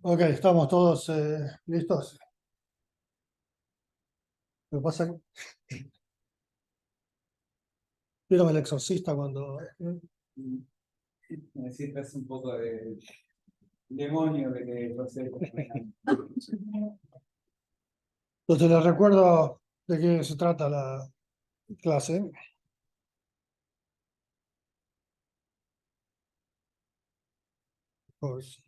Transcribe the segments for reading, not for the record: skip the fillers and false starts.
Ok, estamos todos listos. Me pasa que vieron El Exorcista cuando Necesitas un poco de demonio de que no sé. entonces les recuerdo de qué se trata la clase. Pues,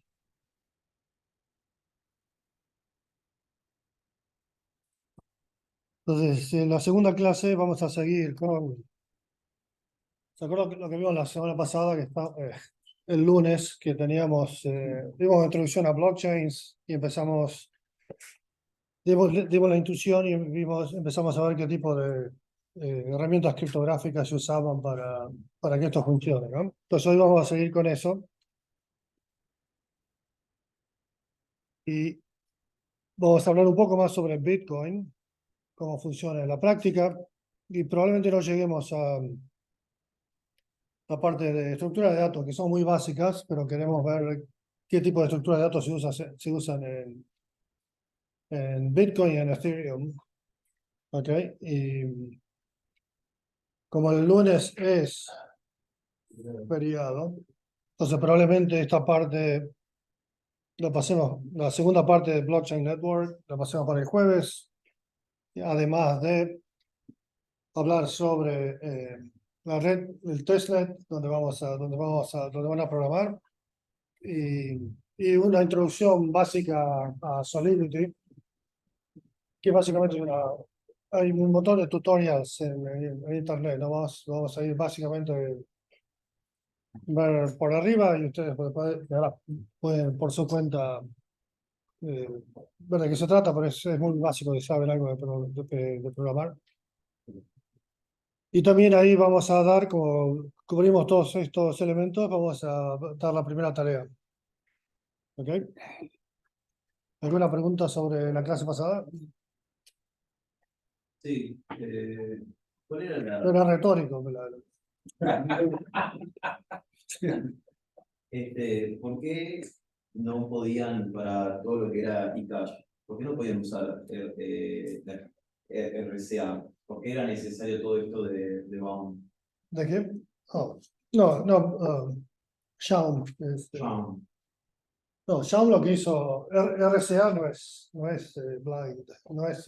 entonces, en la segunda clase vamos a seguir con. ¿Se acuerdan lo que vimos la semana pasada? Que está, el lunes, que teníamos, dimos introducción a blockchains y empezamos, dimos la instrucción y empezamos a ver qué tipo de herramientas criptográficas se usaban para que esto funcione, ¿no? Entonces hoy vamos a seguir con eso y vamos a hablar un poco más sobre Bitcoin, cómo funciona en la práctica y probablemente no lleguemos a la parte de estructura de datos que son muy básicas, pero queremos ver qué tipo de estructura de datos se usan en Bitcoin y en Ethereum. ¿Ok? Y como el lunes es feriado, entonces probablemente esta parte la pasemos, la segunda parte de Blockchain Network la pasemos para el jueves, además de hablar sobre la red, el testnet, donde van a programar, y una introducción básica a Solidity, que básicamente hay un montón de tutorials en internet, ¿no? Vamos a ir básicamente ver por arriba y ustedes pueden por su cuenta ver de qué se trata, pero es muy básico de saber algo de programar. Y también ahí vamos a dar, como cubrimos todos estos elementos, vamos a dar la primera tarea. ¿Ok? ¿Alguna pregunta sobre la clase pasada? Sí. ¿Cuál era Era retórico. ¿Por qué no podían, para todo lo que era eCash, por qué no podían usar la RCA? ¿Por qué era necesario todo esto de Baum? ¿De qué? Oh, no, Shaun. Baum. No, Shaun lo que hizo, RCA no es blind, no es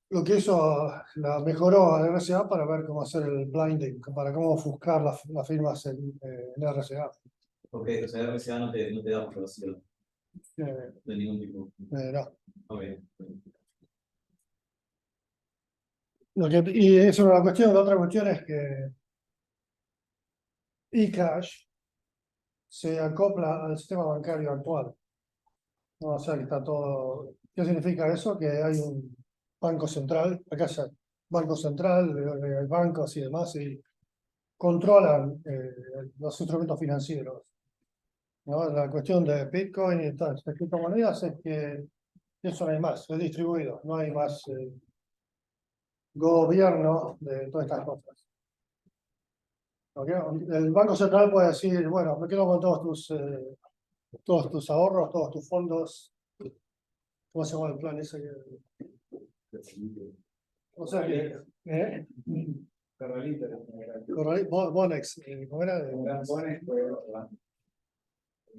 lo que hizo, la mejoró a RCA para ver cómo hacer el blinding, para cómo ofuscar las firmas en RCA. Porque, o sea, RCA no te da aprobación Eh, de ningún tipo. no. Okay. Y eso es una cuestión. La otra cuestión es que eCash se acopla al sistema bancario actual, ¿no? O sea que está todo. ¿Qué significa eso? Que hay un banco central, acá hay banco central, hay bancos y demás, y controlan los instrumentos financieros, ¿no? La cuestión de Bitcoin y todas estas criptomonedas es que eso no hay más, es distribuido, no hay más gobierno de todas estas cosas. ¿Ok? El Banco Central puede decir, bueno, me quedo con todos tus ahorros, todos tus fondos. ¿Cómo se llama el plan ese? O sea que, Bonex, ¿cómo era?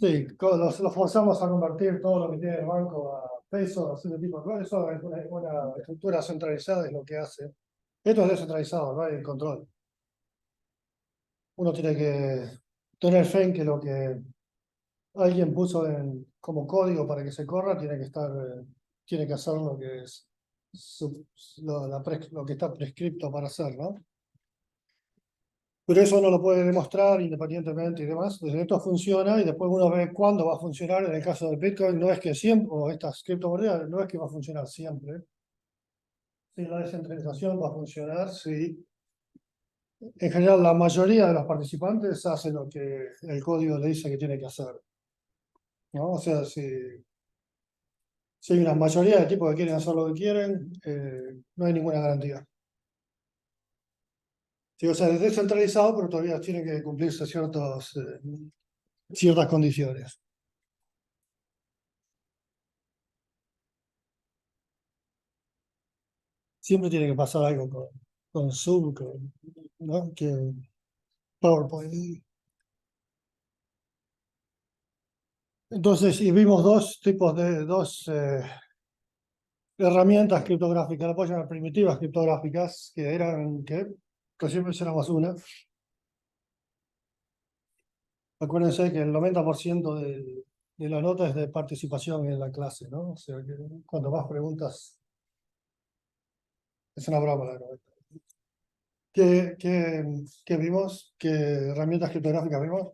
Sí, los forzamos a convertir todo lo que tiene el banco a pesos, ese tipo de cosas. Eso es una estructura centralizada, es lo que hace. Esto es descentralizado, no hay control. Uno tiene que tener fe en que lo que alguien puso como código para que se corra tiene que hacer lo que es lo que está prescripto para hacer, ¿no? Pero eso uno lo puede demostrar independientemente y demás. Entonces esto funciona y después uno ve cuándo va a funcionar. En el caso del Bitcoin no es que siempre, o estas criptomonedas, no es que va a funcionar siempre. Si la descentralización va a funcionar, si en general la mayoría de los participantes hacen lo que el código le dice que tiene que hacer, ¿no? O sea, si hay una mayoría de tipos que quieren hacer lo que quieren, no hay ninguna garantía. Sí, o sea, es descentralizado, pero todavía tiene que cumplirse ciertas condiciones. Siempre tiene que pasar algo con Zoom, ¿no? Que PowerPoint. Entonces, y vimos dos tipos de herramientas criptográficas, la puedo llamar primitivas criptográficas, que eran, que siempre mencionamos una. Acuérdense que el 90% de la nota es de participación en la clase, ¿no? O sea, que cuando más preguntas, es una broma, la verdad. ¿Qué vimos? ¿Qué herramientas criptográficas vimos?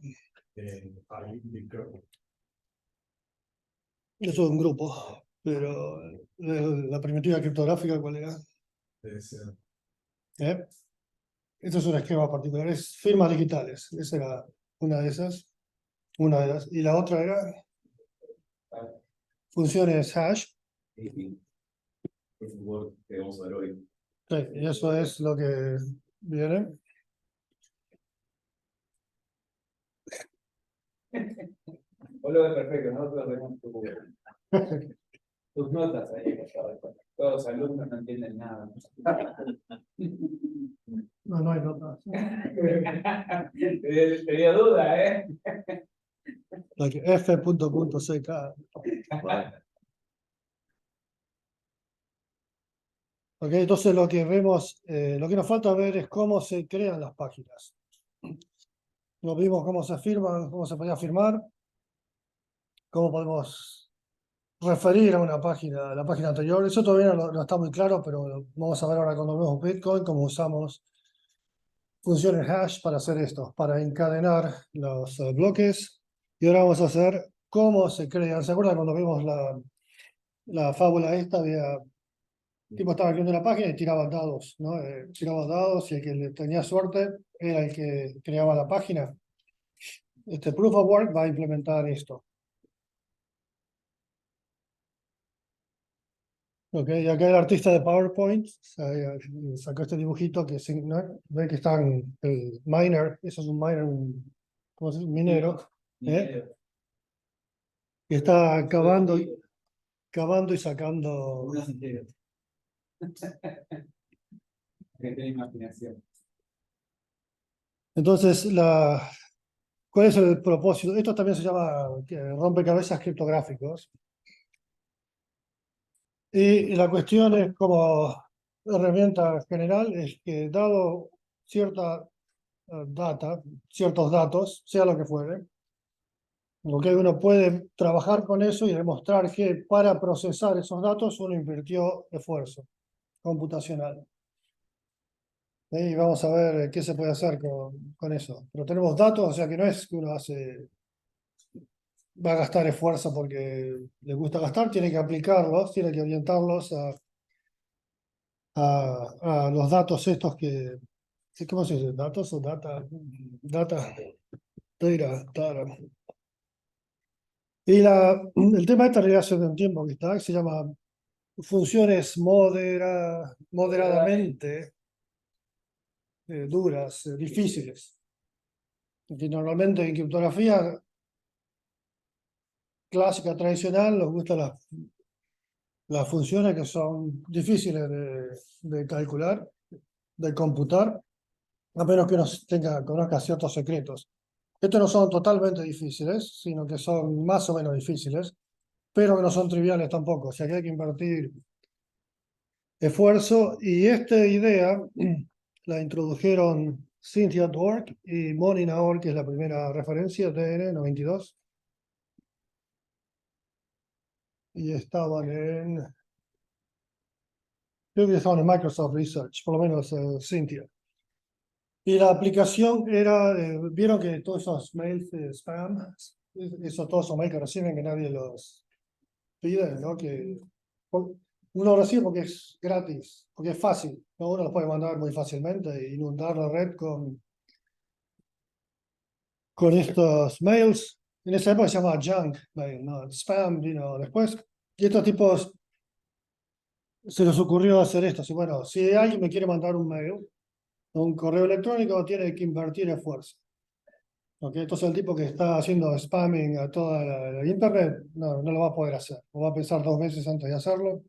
Eso es un grupo, pero la primitiva criptográfica, ¿cuál era? ¿Eh? Esto es un esquema particular, es firmas digitales. Esa era una de esas, una de las. Y la otra era funciones hash. Sí, es un Word que vamos a ver hoy. Sí, y eso es lo que viene. Vos lo ves perfecto, nosotros vemos tus notas ahí. Todos los alumnos no entienden nada. No, no hay notas. Tenía duda, ¿eh? F.ck. Ok, entonces lo que vemos, lo que nos falta ver es cómo se crean las páginas. Nos vimos cómo se firman, cómo se podía firmar, cómo podemos referir a una página, a la página anterior. Eso todavía no está muy claro, pero vamos a ver ahora cuando vemos Bitcoin cómo usamos funciones hash para hacer esto, para encadenar los bloques. Y ahora vamos a hacer cómo se crean. ¿Se acuerdan cuando vimos la fábula esta? Había tipo estaba escribiendo una página y tiraba dados, ¿no? Tiraba dados y el que le tenía suerte era el que creaba la página. Este Proof of Work va a implementar esto. Ok, y acá el artista de PowerPoint sacó este dibujito que ¿no? Ve que están el miner, eso es un miner, ¿cómo se dice? Un minero, ¿eh? Que está cavando y sacando. Una entera. Que tiene imaginación. Entonces, ¿cuál es el propósito? Esto también se llama rompecabezas criptográficos. Y la cuestión es como herramienta general, es que dado cierta data, ciertos datos, sea lo que fuere, uno puede trabajar con eso y demostrar que para procesar esos datos uno invirtió esfuerzo computacional. Y vamos a ver qué se puede hacer con eso. Pero tenemos datos, o sea que no es que uno va a gastar esfuerzo porque le gusta gastar, tiene que aplicarlos, tiene que orientarlos a los datos estos ¿cómo se dice? ¿Datos o data? Data, data. Y el tema este en realidad hace un tiempo que está, que se llama funciones moderadamente duras, difíciles. Que normalmente en criptografía clásica, tradicional, nos gustan las funciones que son difíciles de calcular, de computar, a menos que uno conozca ciertos secretos. Estos no son totalmente difíciles, sino que son más o menos difíciles, pero que no son triviales tampoco. O sea que hay que invertir esfuerzo. Y esta idea la introdujeron Cynthia.org y Monina.org, que es la primera referencia, TN 92. Y creo que estaban en Microsoft Research, por lo menos Cynthia. Y la aplicación era, vieron que todos esos mails de spam, todos esos mails que reciben que nadie los pide, ¿no? Uno recibe porque es gratis, porque es fácil, ¿no? Uno los puede mandar muy fácilmente e inundar la red con estos mails. En esa época se llamaba junk mail, ¿no? Spam vino después. Y estos tipos se les ocurrió hacer esto. Así, bueno, si alguien me quiere mandar un mail, Un correo electrónico tiene que invertir esfuerzo. ¿Ok? Entonces el tipo que está haciendo spamming a toda la internet no lo va a poder hacer. O va a pensar 2 veces antes de hacerlo.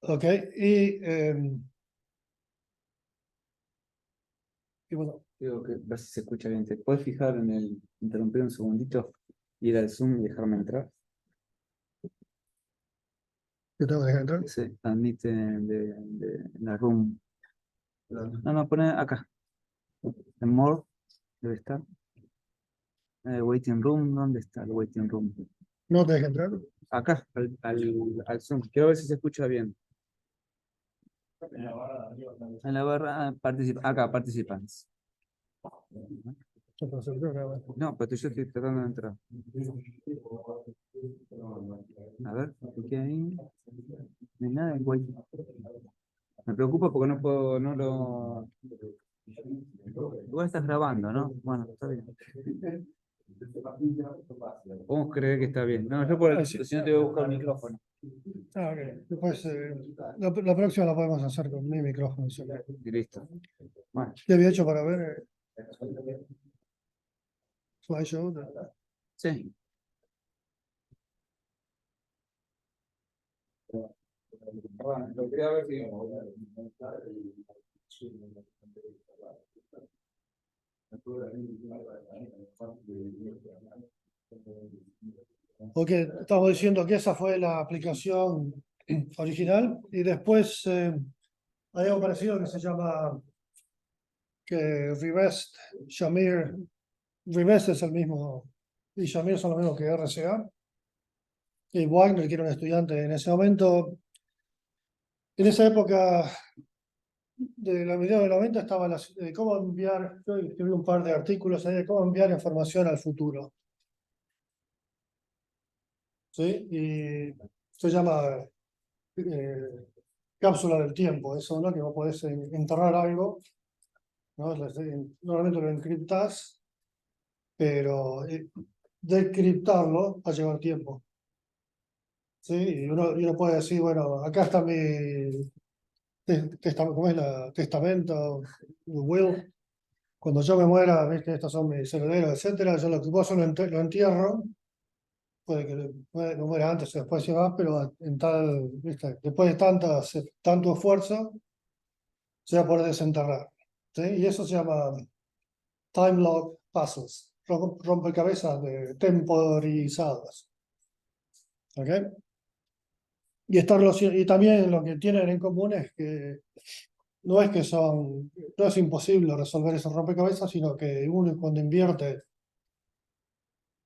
¿Ok? Y bueno, Digo que ver si se escucha bien. ¿Te puedes fijar en el interrumpir un segundito, ir al Zoom y dejarme entrar? yo tengo que dejar entrar. Sí, admite de la room. No, pone acá. En more, debe estar. Waiting room, ¿dónde está el waiting room? No te deja entrar. Acá, al Zoom. Quiero ver si se escucha bien. En la barra, acá, participantes. No, pero yo estoy tratando de entrar. A ver, ¿qué ahí? No hay nada en waiting. Me preocupa porque no puedo, no lo. Igual estás grabando, ¿no? Bueno, está bien. Vamos a creer que está bien. No, yo por si no te voy a buscar el micrófono. Ah, ok. Después, la próxima la podemos hacer con mi micrófono. ¿Sí? Y listo. Bueno, ¿Qué había hecho para ver slideshow? sí. Lo quería ver si. Ok, estamos diciendo que esa fue la aplicación original y después hay algo parecido que se llama que Revest, Shamir. Revest es el mismo y Shamir son lo mismo que RCA. Y Wagner, que era un estudiante en ese momento, en esa época de la mediados de 90 estaba cómo enviar, yo escribí un par de artículos ahí de cómo enviar información al futuro. ¿Sí? Y se llama cápsula del tiempo, eso, ¿no? Que vos podés enterrar algo, ¿no? Normalmente lo encriptás, pero decriptarlo va a llevar tiempo. ¿Sí? Y uno puede decir, bueno, acá está mi ¿cómo es testamento, will? Cuando yo me muera, ¿viste? Estos son mis herederos, etcétera. Yo lo que puedo hacer lo entierro, puede que me muera antes o después se va, pero ¿viste? Después de tanto esfuerzo, se va a poder desenterrar. ¿Sí? Y eso se llama time lock puzzles, rompecabezas temporizadas. ¿Ok? Y también lo que tienen en común es que no es que no es imposible resolver esos rompecabezas, sino que uno cuando invierte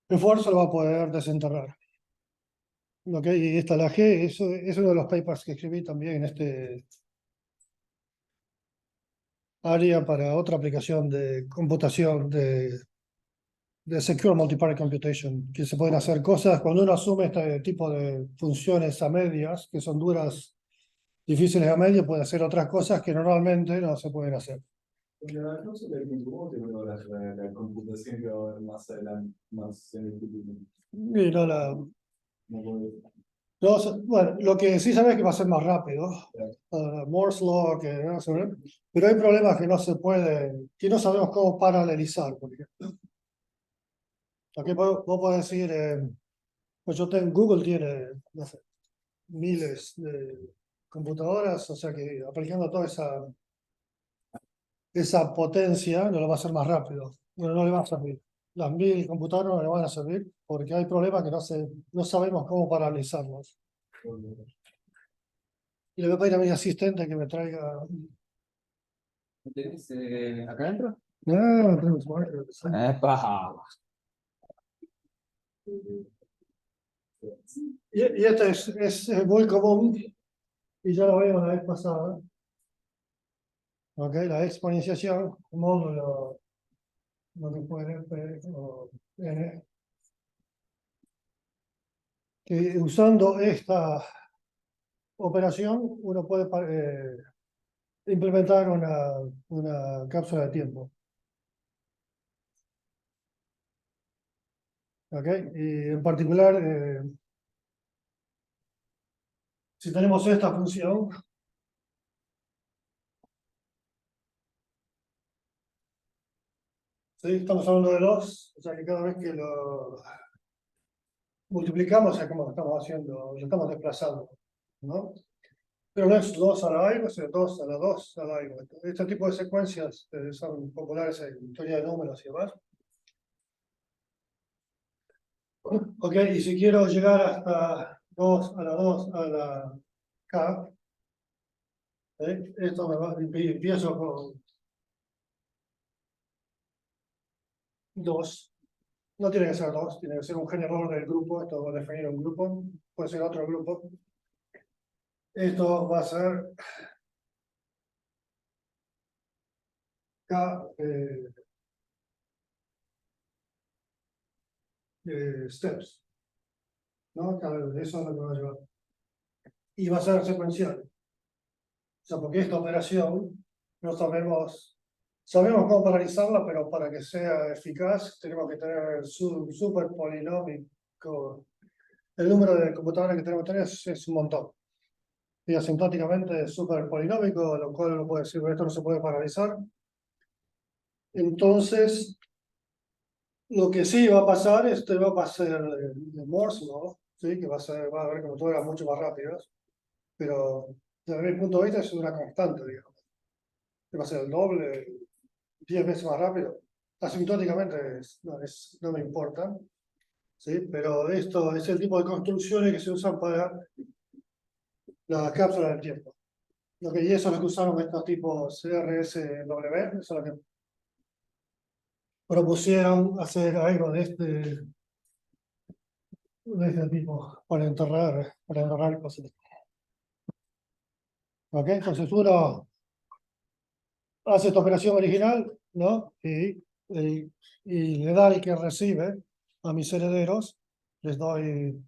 esfuerzo lo va a poder desenterrar. ¿Ok? Y esta la G, eso es uno de los papers que escribí también en este área para otra aplicación de computación de Secure Multi-Party Computation, que se pueden hacer cosas cuando uno asume este tipo de funciones a medias, que son duras, difíciles a medio, puede hacer otras cosas que normalmente no se pueden hacer. No sé cómo te veo la computación que va a haber más adelante, más en el futuro. Y no la, No puedo- bueno, lo que sí sabes es que va a ser más rápido. Moore's Law, pero hay problemas que no se pueden, que no sabemos cómo paralelizar, por ejemplo. Aquí vos podés decir, pues Google tiene, no sé, miles de computadoras, o sea que aplicando toda esa potencia no lo va a hacer más rápido. Bueno, no le va a servir. Las 1000 computadoras no le van a servir porque hay problemas que no sabemos cómo paralizarlos. Y le voy a pedir a mi asistente que me traiga. ¿Lo tenés acá adentro? No, tengo smartphone. ¡Epa! Y este es muy común y ya lo vimos la vez pasada. Okay, la exponenciación, módulo, lo que puede P o N, que usando esta operación uno puede implementar una cápsula de tiempo. ¿Okay? Y en particular, si tenemos esta función, ¿Sí? Estamos hablando de 2, o sea que cada vez que lo multiplicamos es como lo estamos haciendo, lo estamos desplazando, ¿no? Pero no es 2 a la algo, sino 2 a la 2 a la algo. Este tipo de secuencias son populares en teoría de números y demás. Ok, y si quiero llegar hasta 2 a la 2 a la k, esto me va, empiezo con 2. No tiene que ser 2, tiene que ser un generador del grupo. Esto va a definir un grupo, puede ser otro grupo. Esto va a ser k steps, ¿no? Eso es lo que va a llevar. Y va a ser secuencial. O sea, porque esta operación no sabemos cómo paralizarla, pero para que sea eficaz tenemos que tener su super polinómico. El número de computadoras que tenemos que tener es un montón. Y asintóticamente es super polinómico, lo cual uno puede decir, esto no se puede paralizar. Entonces, lo que sí va a pasar, va a pasar de Morse, ¿no? ¿Sí? Que va a haber computadoras mucho más rápidas, pero desde mi punto de vista es una constante, digamos. Que va a ser el doble, 10 veces más rápido. Asintóticamente no me importa, ¿sí? Pero esto es el tipo de construcciones que se usan para la cápsula del tiempo. Y eso es lo que usaron estos tipos CRSW, eso es lo que propusieron hacer algo de este tipo para enterrar cosas. ¿Ok? Entonces uno hace esta operación original, ¿no? Y le da el que recibe a mis herederos, les doy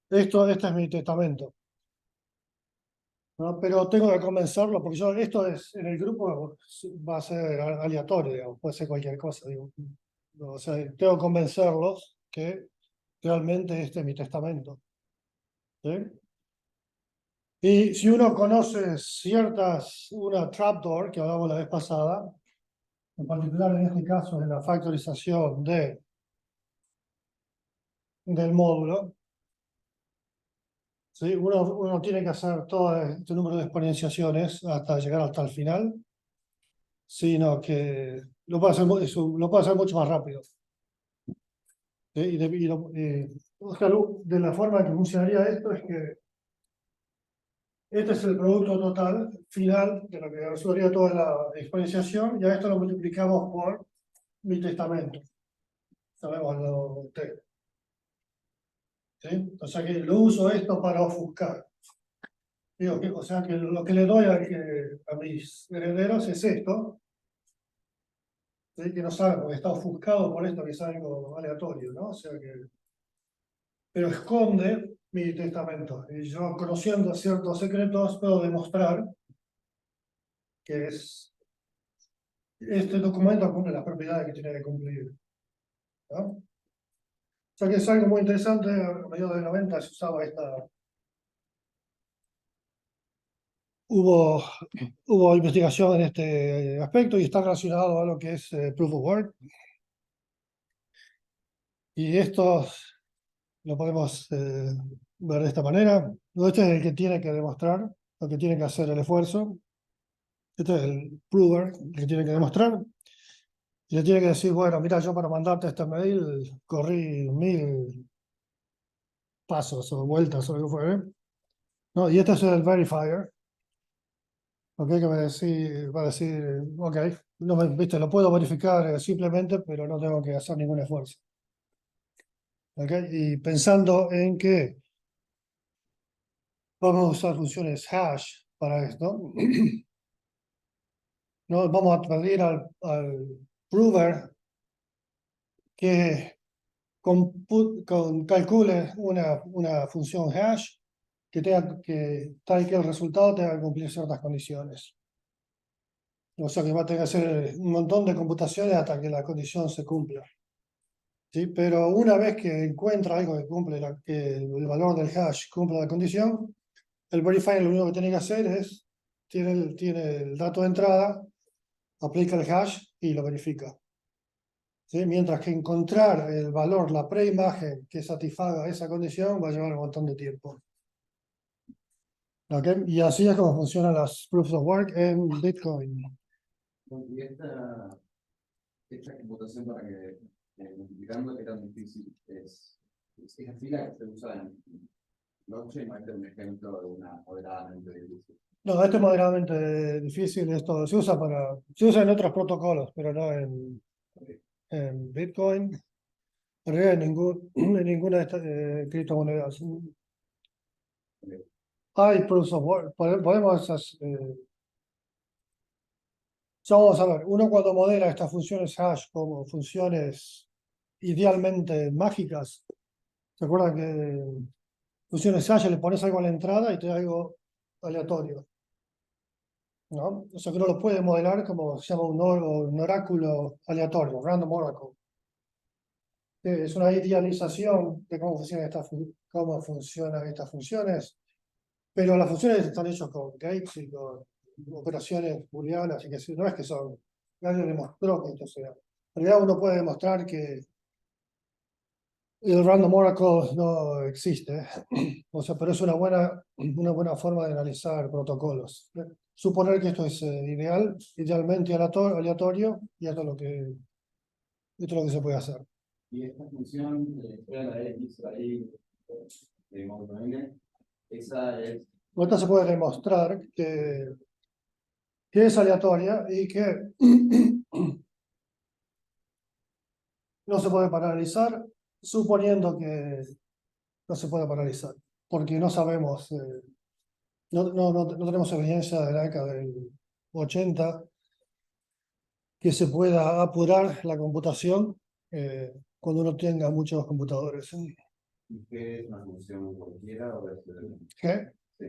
este es mi testamento, ¿no? Pero tengo que convencerlo, porque esto es, en el grupo va a ser aleatorio, digamos, puede ser cualquier cosa, digo. O sea, tengo que convencerlos que realmente este es mi testamento, ¿sí? Y si uno conoce una trapdoor que hablamos la vez pasada, en particular en este caso de la factorización del módulo, ¿sí? Uno tiene que hacer todo este número de exponenciaciones hasta llegar hasta el final, sino que lo puede hacer, lo puede hacer mucho más rápido. ¿Sí? O sea, de la forma que funcionaría esto es que este es el producto total final de lo que resultaría toda la exponenciación, y a esto lo multiplicamos por mi testamento. Sabemos lo T. ¿Sí? O sea que lo uso esto para ofuscar. O sea que lo que le doy a mis herederos es esto, ¿sí? Que no saben, porque está ofuscado por esto que es algo aleatorio, ¿no? O sea que, pero esconde mi testamento. Y yo, conociendo ciertos secretos, puedo demostrar que este documento cumple las propiedades que tiene que cumplir, ¿no? O sea que es algo muy interesante. A mediados de 90 se usaba hubo investigación en este aspecto y está relacionado a lo que es Proof of Work. Y esto lo podemos ver de esta manera. Este es el que tiene que demostrar, el que tiene que hacer el esfuerzo. Este es el prover, el que tiene que demostrar. Y le tiene que decir, bueno, mira, yo para mandarte este mail corrí 1000 pasos o vueltas o lo que fuera, ¿no? Y este es el verifier, ¿ok? Que va a decir, ok, no viste, lo puedo verificar simplemente, pero no tengo que hacer ningún esfuerzo. ¿Ok? Y pensando en que vamos a usar funciones hash para esto, ¿no? Vamos a pedir al prover que calcule una función hash que tal que el resultado tenga que cumplir ciertas condiciones. O sea que va a tener que hacer un montón de computaciones hasta que la condición se cumpla. ¿Sí? Pero una vez que encuentra algo que cumple que el valor del hash cumple la condición, el verifier lo único que tiene que hacer es, tiene el dato de entrada, aplica el hash y lo verifica. ¿sí? Mientras que encontrar el valor, la preimagen que satisfaga esa condición va a llevar un montón de tiempo. ¿Ok? Y así es como funcionan las proofs of work en Bitcoin. Y esta computación para que, multiplicando, qué tan difícil es. Es así la que se usa en blockchain, va a ser un ejemplo de una moderadamente difícil. No, esto es moderadamente difícil, esto se usa en otros protocolos, pero no en Bitcoin, en realidad en ninguna de estas criptomonedas. Hay proofs of work, podemos, ya vamos a ver, uno cuando modela estas funciones hash como funciones idealmente mágicas, ¿se acuerdan que funciones hash le pones algo a la entrada y te da algo aleatorio? ¿No? O sea que uno lo puede modelar como se llama un oráculo aleatorio, random oracle. Es una idealización de cómo funcionan estas funciones, pero las funciones están hechas con gates y con operaciones booleanas, y que no es que son, nadie demostró que esto sea. En realidad uno puede demostrar que el random oracle no existe, o sea, pero es una buena forma de analizar protocolos. Suponer que esto es idealmente aleatorio, y esto es lo que se puede hacer. Y esta función, la X ahí, de módulo N, esa es. Ahorita se puede demostrar que es aleatoria y que no se puede paralizar, suponiendo que no se puede paralizar, porque no sabemos, no tenemos evidencia de la década del 80 que se pueda apurar la computación cuando uno tenga muchos computadores. ¿Y qué es una función cualquiera? ¿O es, G, sí,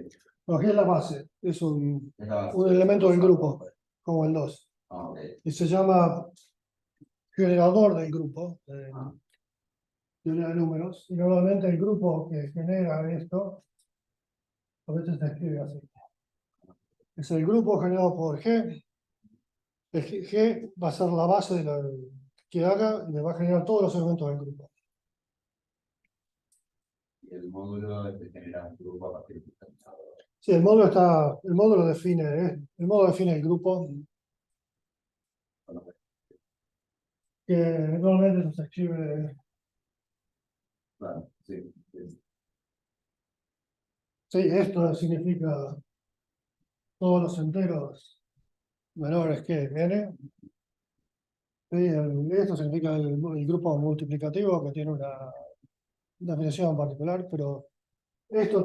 no, G es la base, es un es la base? elemento del grupo, como el 2, Ah, ok. y se llama generador del grupo, Ah. teoría de números, y normalmente el grupo que genera esto, a veces se escribe así. Es el grupo generado por G. El G va a ser la base de lo que haga y me va a generar todos los elementos del grupo. Y el módulo genera un grupo a partir de un generador. Sí, el módulo define el grupo, que normalmente se escribe, Claro, sí, sí. sí, esto significa todos los enteros menores que n. Sí, esto significa el grupo multiplicativo, que tiene una definición particular, pero esto no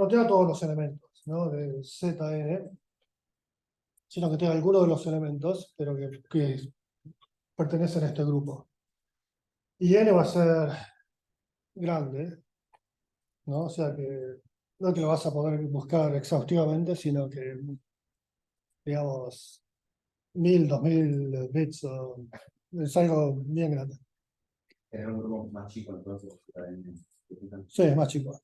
te da todos los elementos, ¿no? De Zn, sino que te da algunos de los elementos, pero que pertenecen a este grupo. Y n va a ser grande, ¿no? O sea que no es que lo vas a poder buscar exhaustivamente, sino que, digamos, 1000, 2000 bits, es algo bien grande. Era un grupo más chico, entonces. Sí, es más chico.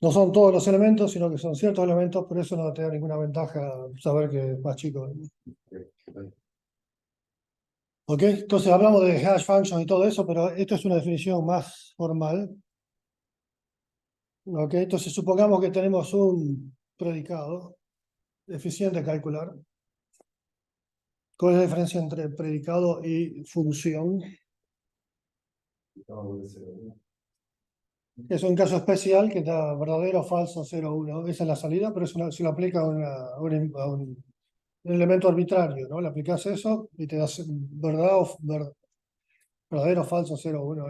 No son todos los elementos, sino que son ciertos elementos, por eso no te da ninguna ventaja saber que es más chico. ¿Ok? Entonces hablamos de hash function y todo eso, pero esto es una definición más formal. ¿Ok? Entonces supongamos que tenemos un predicado eficiente de calcular. ¿Cuál es la diferencia entre predicado y función? Es un caso especial que da verdadero, falso, 0, 1. Esa es la salida, pero se lo aplica a un elemento arbitrario, ¿no? Le aplicas eso y te das verdadero, falso, 0, 1.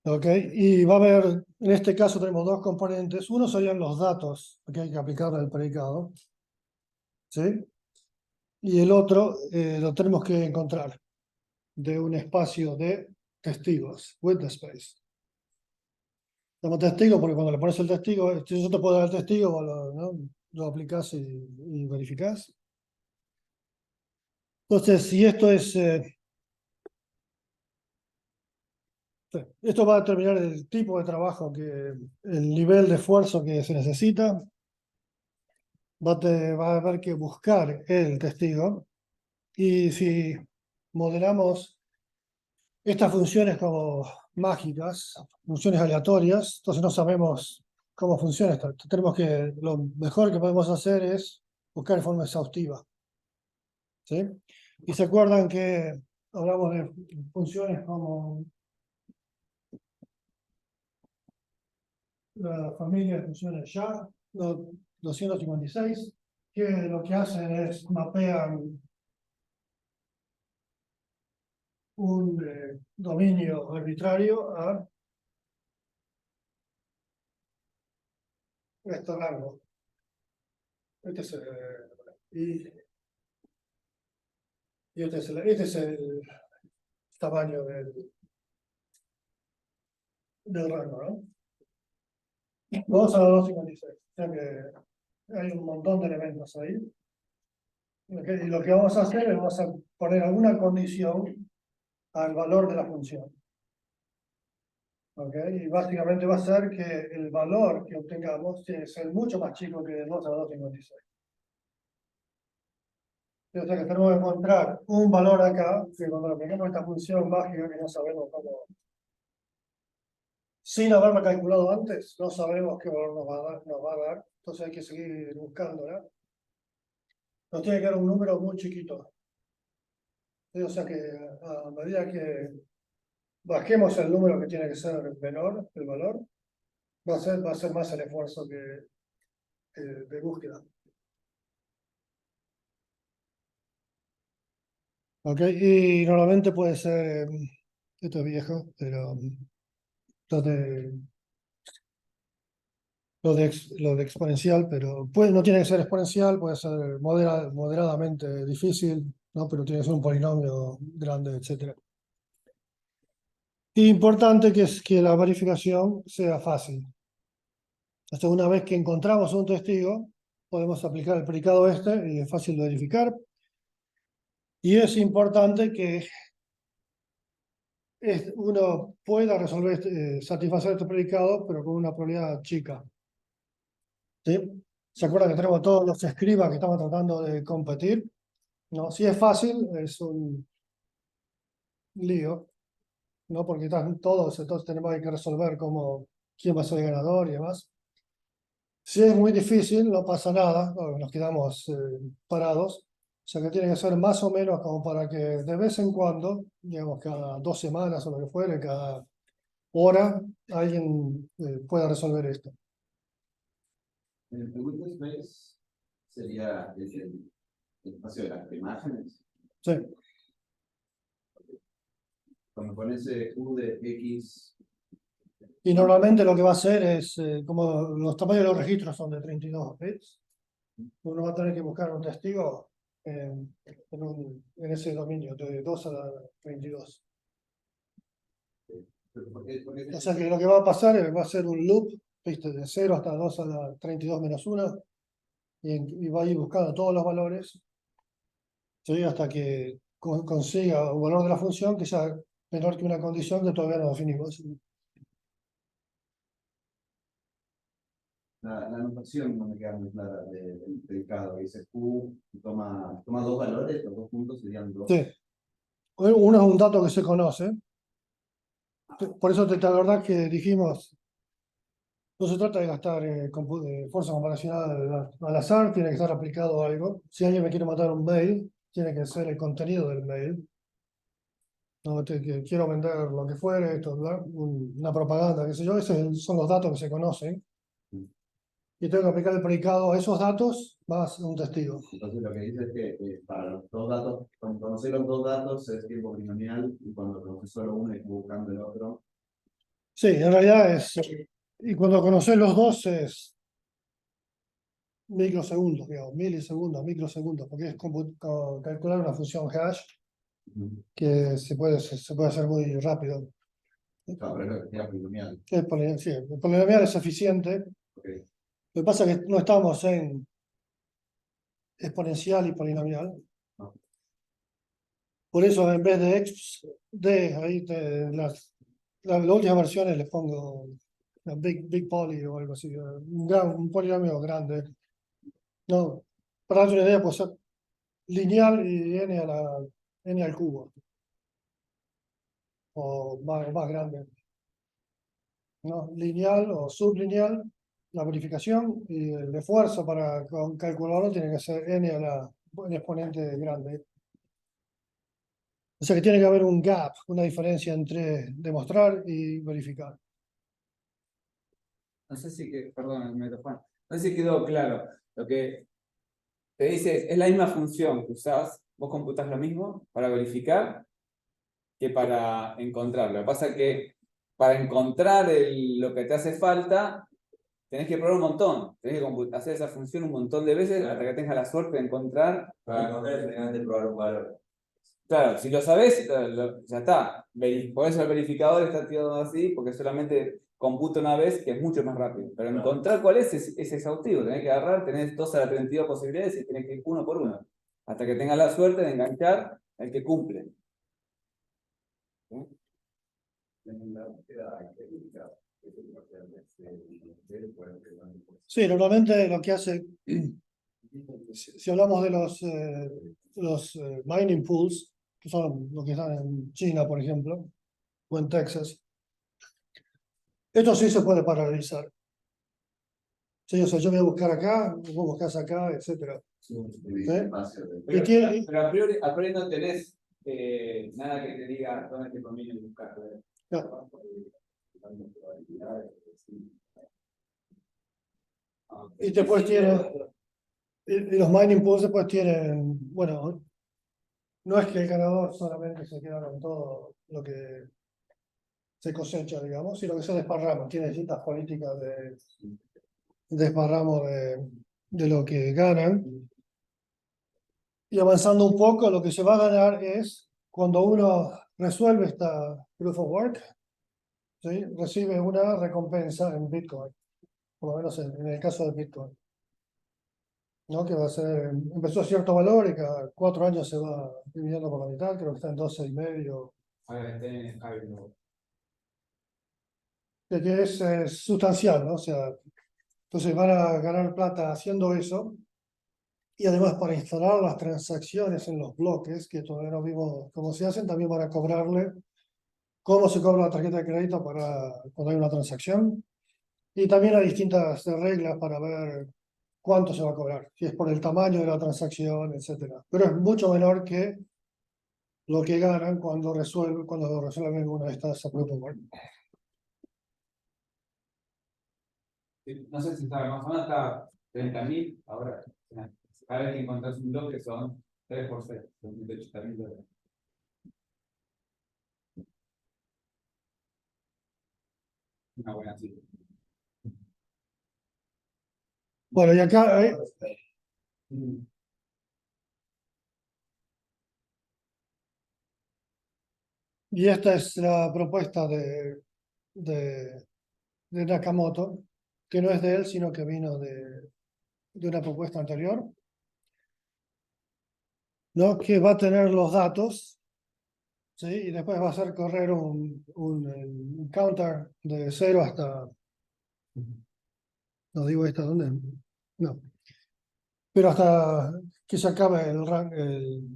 ¿Ok? Y va a haber, en este caso tenemos dos componentes. Uno serían los datos que hay que aplicar al predicado, ¿sí? Y el otro lo tenemos que encontrar de un espacio de testigos, witness space. Llamo testigo porque cuando le pones el testigo, yo te puedo dar el testigo, ¿no? Lo aplicas y verificas. Entonces, si esto es... esto va a determinar el tipo de trabajo, el nivel de esfuerzo que se necesita. Va a haber que buscar el testigo. Y si modelamos estas funciones como mágicas, funciones aleatorias, entonces no sabemos cómo funciona esto. Tenemos que, lo mejor que podemos hacer es buscar de forma exhaustiva. ¿Sí? Y se acuerdan que hablamos de funciones como la familia de funciones SHA, 256, que lo que hacen es mapean un dominio arbitrario a este rango. Este es y este es el tamaño del rango, ¿no? Vamos a la 256. O sea que hay un montón de elementos ahí. Y lo que vamos a hacer es vamos a poner alguna condición al valor de la función. Y básicamente va a ser que el valor que obtengamos tiene que ser mucho más chico que de 2 a la 256. O sea que tenemos que encontrar un valor acá, que cuando tengamos esta función mágica que no sabemos cómo, sin haberla calculado antes, no sabemos qué valor nos va a dar, entonces hay que seguir buscándola. Nos tiene que dar un número muy chiquito. O sea que a medida que bajemos el número que tiene que ser menor, el valor, va a ser más el esfuerzo de búsqueda. Y normalmente puede ser, esto es viejo, pero lo de exponencial, pero no tiene que ser exponencial, puede ser moderadamente difícil, ¿no? Pero tiene que ser un polinomio grande, etc. Y importante que es que la verificación sea fácil. Hasta una vez que encontramos un testigo, podemos aplicar el predicado este y es fácil de verificar. Y es importante que uno pueda resolver, satisfacer este predicado, pero con una probabilidad chica. ¿Sí? ¿Se acuerdan que tenemos todos los escribas que estamos tratando de competir? ¿No? Si es fácil, es un lío, ¿no? Porque están todos, entonces tenemos que resolver quién va a ser el ganador y demás. Si es muy difícil, no pasa nada, nos quedamos parados. O sea que tiene que ser más o menos como para que de vez en cuando, digamos cada 2 semanas o lo que fuere, cada hora, alguien pueda resolver esto. El witness space sería el espacio de las imágenes. Sí. Cuando pones U de X. Y normalmente lo que va a hacer es, como los tamaños de los registros son de 32 bits, uno va a tener que buscar un testigo en ese dominio, de 2 a la 32. O sea que lo que va a pasar es, va a ser un loop, ¿viste? De 0 hasta 2 a la 32 menos 1, y va a ir buscando todos los valores, ¿sí? Hasta que consiga un valor de la función que sea menor que una condición que todavía no definimos. La notación no me queda muy clara del predicado. Dice Q, toma 2 valores, los 2 puntos serían 2. Sí. Uno es un dato que se conoce. Por eso te acordás que dijimos, no se trata de gastar fuerza computacional al azar, tiene que estar aplicado a algo. Si alguien me quiere mandar un mail, tiene que ser el contenido del mail. No, que quiero vender lo que fuere, esto, una propaganda, qué sé yo, esos son los datos que se conocen. Y tengo que aplicar el predicado a esos datos más un testigo. Entonces lo que dice es que para los 2 datos, cuando conocer los 2 datos es tiempo binomial y cuando conoces solo uno y buscando el otro. Sí, en realidad es, y cuando conoces los dos es microsegundos, digamos, milisegundos, microsegundos, porque es calcular una función hash que se puede hacer muy rápido. Claro, pero es lo que sea binomial. Sí, el polinomial es eficiente. Okay. Lo que pasa es que no estamos en exponencial y polinomial. No. Por eso en vez de ahí las últimas versiones les pongo big poly o algo así, un polinomio grande. No, para darte una idea, pues lineal y n al cubo, o más grande, ¿no? Lineal o sublineal, la verificación, y el esfuerzo para calcularlo tiene que ser n a un exponente grande. O sea que tiene que haber un gap, una diferencia entre demostrar y verificar. No sé si que, perdón, Juan. No sé si quedó claro. Lo que te dice es la misma función que usás, vos computás lo mismo para verificar que para encontrar. Lo que pasa es que para encontrar lo que te hace falta, tenés que probar un montón. Tenés que hacer esa función un montón de veces hasta que tengas la suerte de encontrar. Para encontrar tenés que probar un valor. Claro, si lo sabés, ya está. Por eso el verificador está tirado así, porque solamente computa una vez, que es mucho más rápido. Pero encontrar cuál es exhaustivo. Tenés que agarrar, tenés 2 a la 32 posibilidades y tenés que ir uno por uno. Hasta que tengas la suerte de enganchar el que cumple. Sí, normalmente lo que hace, si hablamos de los mining pools, que son los que están en China, por ejemplo, o en Texas, esto sí se puede paralelizar. Sí, o sea, yo voy a buscar acá, vos buscás acá, etcétera. Pero a priori no tenés nada que te diga dónde te conviene buscar. No. Y después y los mining pools después tienen, bueno, no es que el ganador solamente se queda con todo lo que se cosecha, digamos, sino que se desparrama, tiene distintas políticas de desparramo de lo que ganan. Y avanzando un poco, lo que se va a ganar es cuando uno resuelve esta proof of work, ¿sí? Recibe una recompensa en Bitcoin, por lo menos en el caso de Bitcoin, ¿no? Que va a ser, empezó a cierto valor y cada 4 años se va dividiendo por la mitad, creo que está en 12,5. Que es sustancial, ¿no? O sea, entonces van a ganar plata haciendo eso. Y además para instalar las transacciones en los bloques, que todavía no vimos cómo se hacen, también van a cobrarle cómo se cobra la tarjeta de crédito para cuando hay una transacción. Y también hay distintas reglas para ver cuánto se va a cobrar, si es por el tamaño de la transacción, etcétera. Pero es mucho menor que lo que ganan cuando resuelven una de estas proof of work. No sé si sabe, más o menos está 30.000 ahora. Cada vez que encontrás un bloque son 3 por 6, son $180.000. Una buena cifra. Bueno, y acá y esta es la propuesta de Nakamoto, que no es de él, sino que vino de una propuesta anterior, ¿no? Que va a tener los datos, ¿sí? Y después va a hacer correr un counter de 0 hasta, no digo esta, ¿dónde? No, pero hasta que se acabe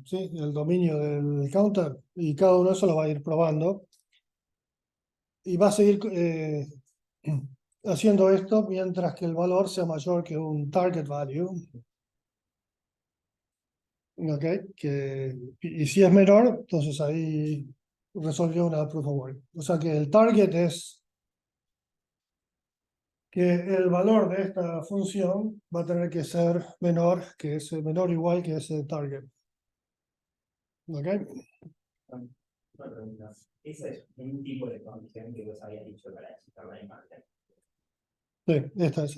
¿sí? El dominio del counter, y cada uno de esos lo va a ir probando y va a seguir haciendo esto mientras que el valor sea mayor que un target value. ¿Ok? Y si es menor, entonces ahí resolvió una proof of work. O sea que el target es que el valor de esta función va a tener que ser menor que ese, menor o igual que ese target. ¿Ok? Ese es un tipo de condición que vos habías dicho para explicar la imagen. Sí, esta es.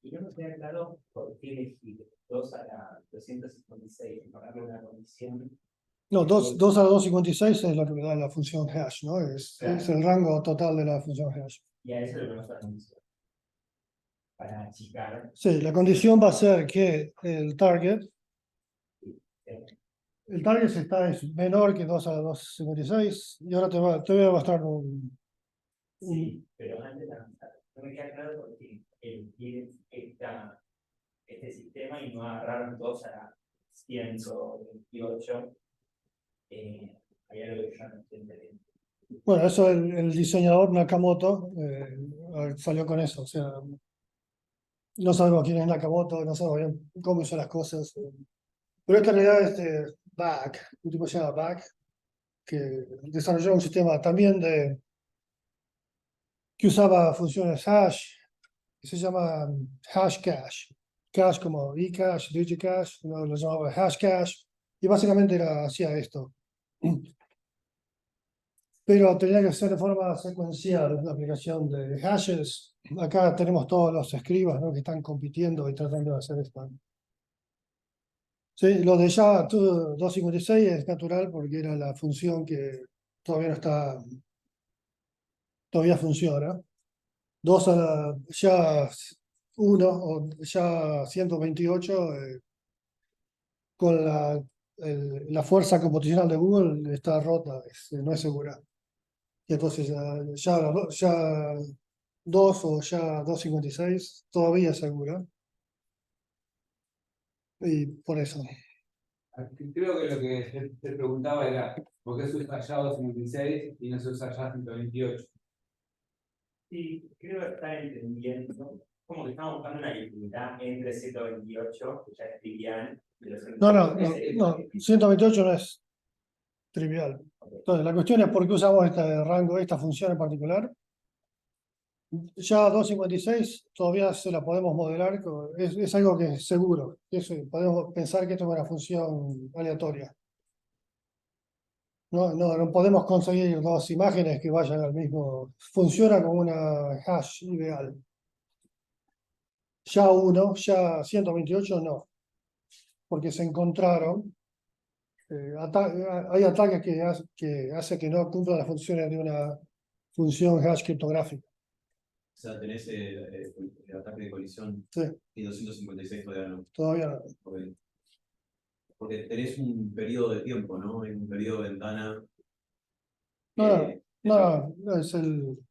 Y no me queda claro por qué elegir 2 a la 256 y ponerle una condición. No, 2 a la 256 es lo que me da la función hash, ¿no? Es el rango total de la función hash. Y a eso le ponemos la condición. Para achicar. Sí, la condición va a ser que el target es menor que 2 a la 256 y ahora te voy a mostrar Sí, pero antes de avanzar, no me queda claro por qué él quiere este sistema y no agarrar 2 a la 128, hay algo que yo no estoy entendiendo. Bueno, eso el diseñador Nakamoto salió con eso. O sea, no sabemos quién es Nakamoto, no sabemos bien cómo hizo las cosas. Pero esta realidad es Back, un tipo que se llama Back, que desarrolló un sistema también que usaba funciones hash, que se llama hash cache. Cache como eCache, DigiCache, lo llamaba hash cache, y básicamente hacía esto. Pero tenía que ser de forma secuencial la aplicación de hashes. Acá tenemos todos los escribas, ¿no?, que están compitiendo y tratando de hacer esto. Sí, lo de Java 256 es natural porque era la función que todavía no está, todavía funciona. Ya 1 o ya 128 con la fuerza computacional de Google está rota, no es segura. Y entonces ya 2 o ya 256 todavía es segura. Y por eso. Creo que lo que te preguntaba era por qué se usa ya 256 y no se usa ya 128. Sí, creo estar entendiendo, como que estamos buscando una dificultad entre 128, que ya es trivial, y los No, 128 no es trivial. Entonces, la cuestión es por qué usamos este rango, esta función en particular. Ya 256 todavía se la podemos modelar, es algo que es seguro. Podemos pensar que esto es una función aleatoria. No podemos conseguir dos imágenes que vayan al mismo. Funciona como una hash ideal. Ya 128 no, porque se encontraron. Hay ataques que hace que no cumplan las funciones de una función hash criptográfica. O sea, tenés el ataque de colisión Sí, y 256 todavía no. todavía no. Porque tenés un periodo de tiempo, ¿no? Hay un periodo de ventana. No, eh, no, es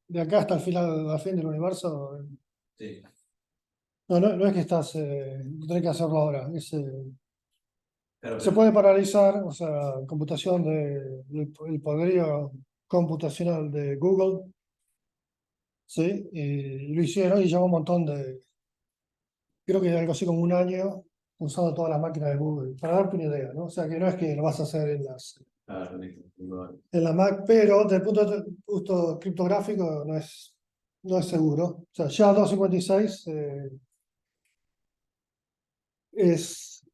de acá hasta el final, al fin del universo. Sí, No es que tenés que hacerlo ahora. claro, Se pero puede paralizar, o sea, computación el poderío computacional de Google, ¿sí? Y lo hicieron y llevó un montón creo que algo así como un año usando todas las máquinas de Google, para darte una idea, ¿no? O sea, que no es que lo vas a hacer claro, en la Mac, pero desde el punto de vista criptográfico no es seguro. O sea, ya 256 es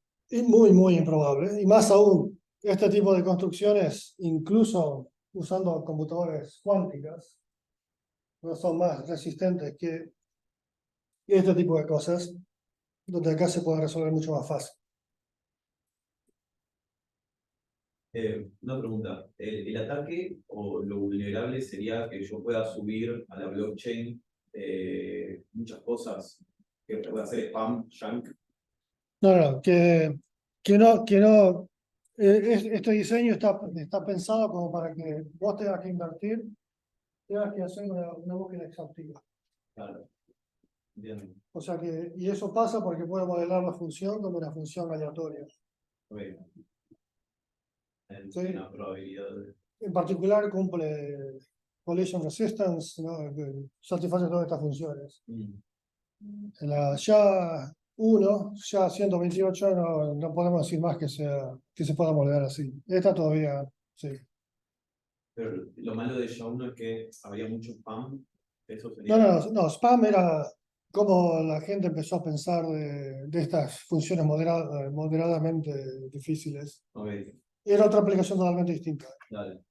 muy, muy improbable. Y más aún, este tipo de construcciones, incluso usando computadores cuánticas, no son más resistentes que este tipo de cosas, donde acá se puede resolver mucho más fácil. Una pregunta, ¿el ataque o lo vulnerable sería que yo pueda subir a la blockchain muchas cosas que pueda hacer spam, junk? No, que no, este diseño está pensado como para que vos tengas que invertir, tengas que hacer una búsqueda exhaustiva. Claro, entiendo. O sea y eso pasa porque puede modelar la función como una función aleatoria. Ok. Sí. Una probabilidad. En particular cumple collision resistance, ¿no?, que satisface todas estas funciones. En la ya 128 no podemos decir más que se pueda modelar así. Esta todavía, sí. Pero lo malo de SHA-1 es que habría mucho spam. Eso No, sería. no, spam era como la gente empezó a pensar de estas funciones moderadamente difíciles. Ok, Era otra aplicación totalmente distinta. dale.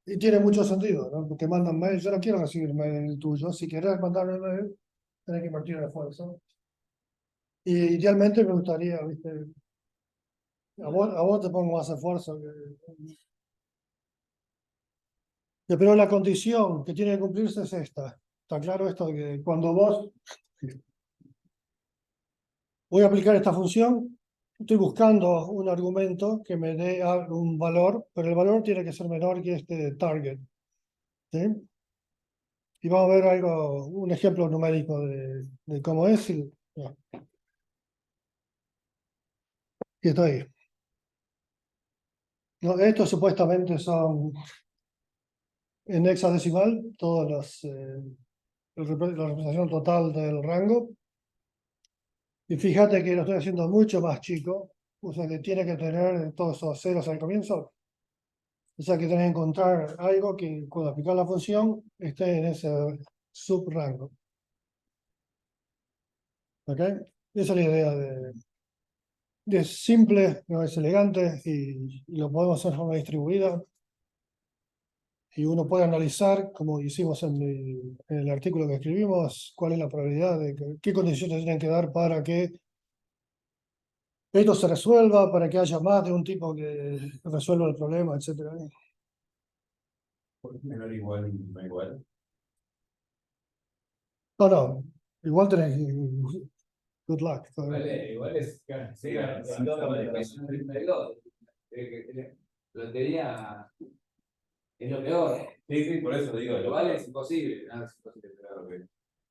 Y tiene mucho sentido, ¿no? Porque mandan mail, yo no quiero recibir mail tuyo. Si querés mandarme un mail, tenés que invertir en esfuerzo. Y idealmente me gustaría, ¿viste? A vos te pongo más esfuerzo. Pero la condición que tiene que cumplirse es esta. Está claro esto de que cuando vos voy a aplicar esta función, estoy buscando un argumento que me dé un valor, pero el valor tiene que ser menor que este target. ¿Sí? Y vamos a ver un ejemplo numérico de cómo es. Y está ahí. No, estos supuestamente son en hexadecimal, todas la representación total del rango. Y fíjate que lo estoy haciendo mucho más chico, o sea que tiene que tener todos esos ceros al comienzo. O sea que tenés que encontrar algo que cuando aplicar la función esté en ese subrango. ¿Ok? Esa es la idea de simple, no es elegante y lo podemos hacer de forma distribuida. Y uno puede analizar, como hicimos en el artículo que escribimos, cuál es la probabilidad de qué condiciones tienen que dar para que esto se resuelva, para que haya más de un tipo que resuelva el problema, etcétera. ¿Por qué menor igual no igual? No, no, igual tenés good luck. Igual es, claro, sí, claro, Sí, no, no, es una lista de dos. Lotería es lo peor. Sí, sí, por eso digo, Igual es imposible, nada es imposible,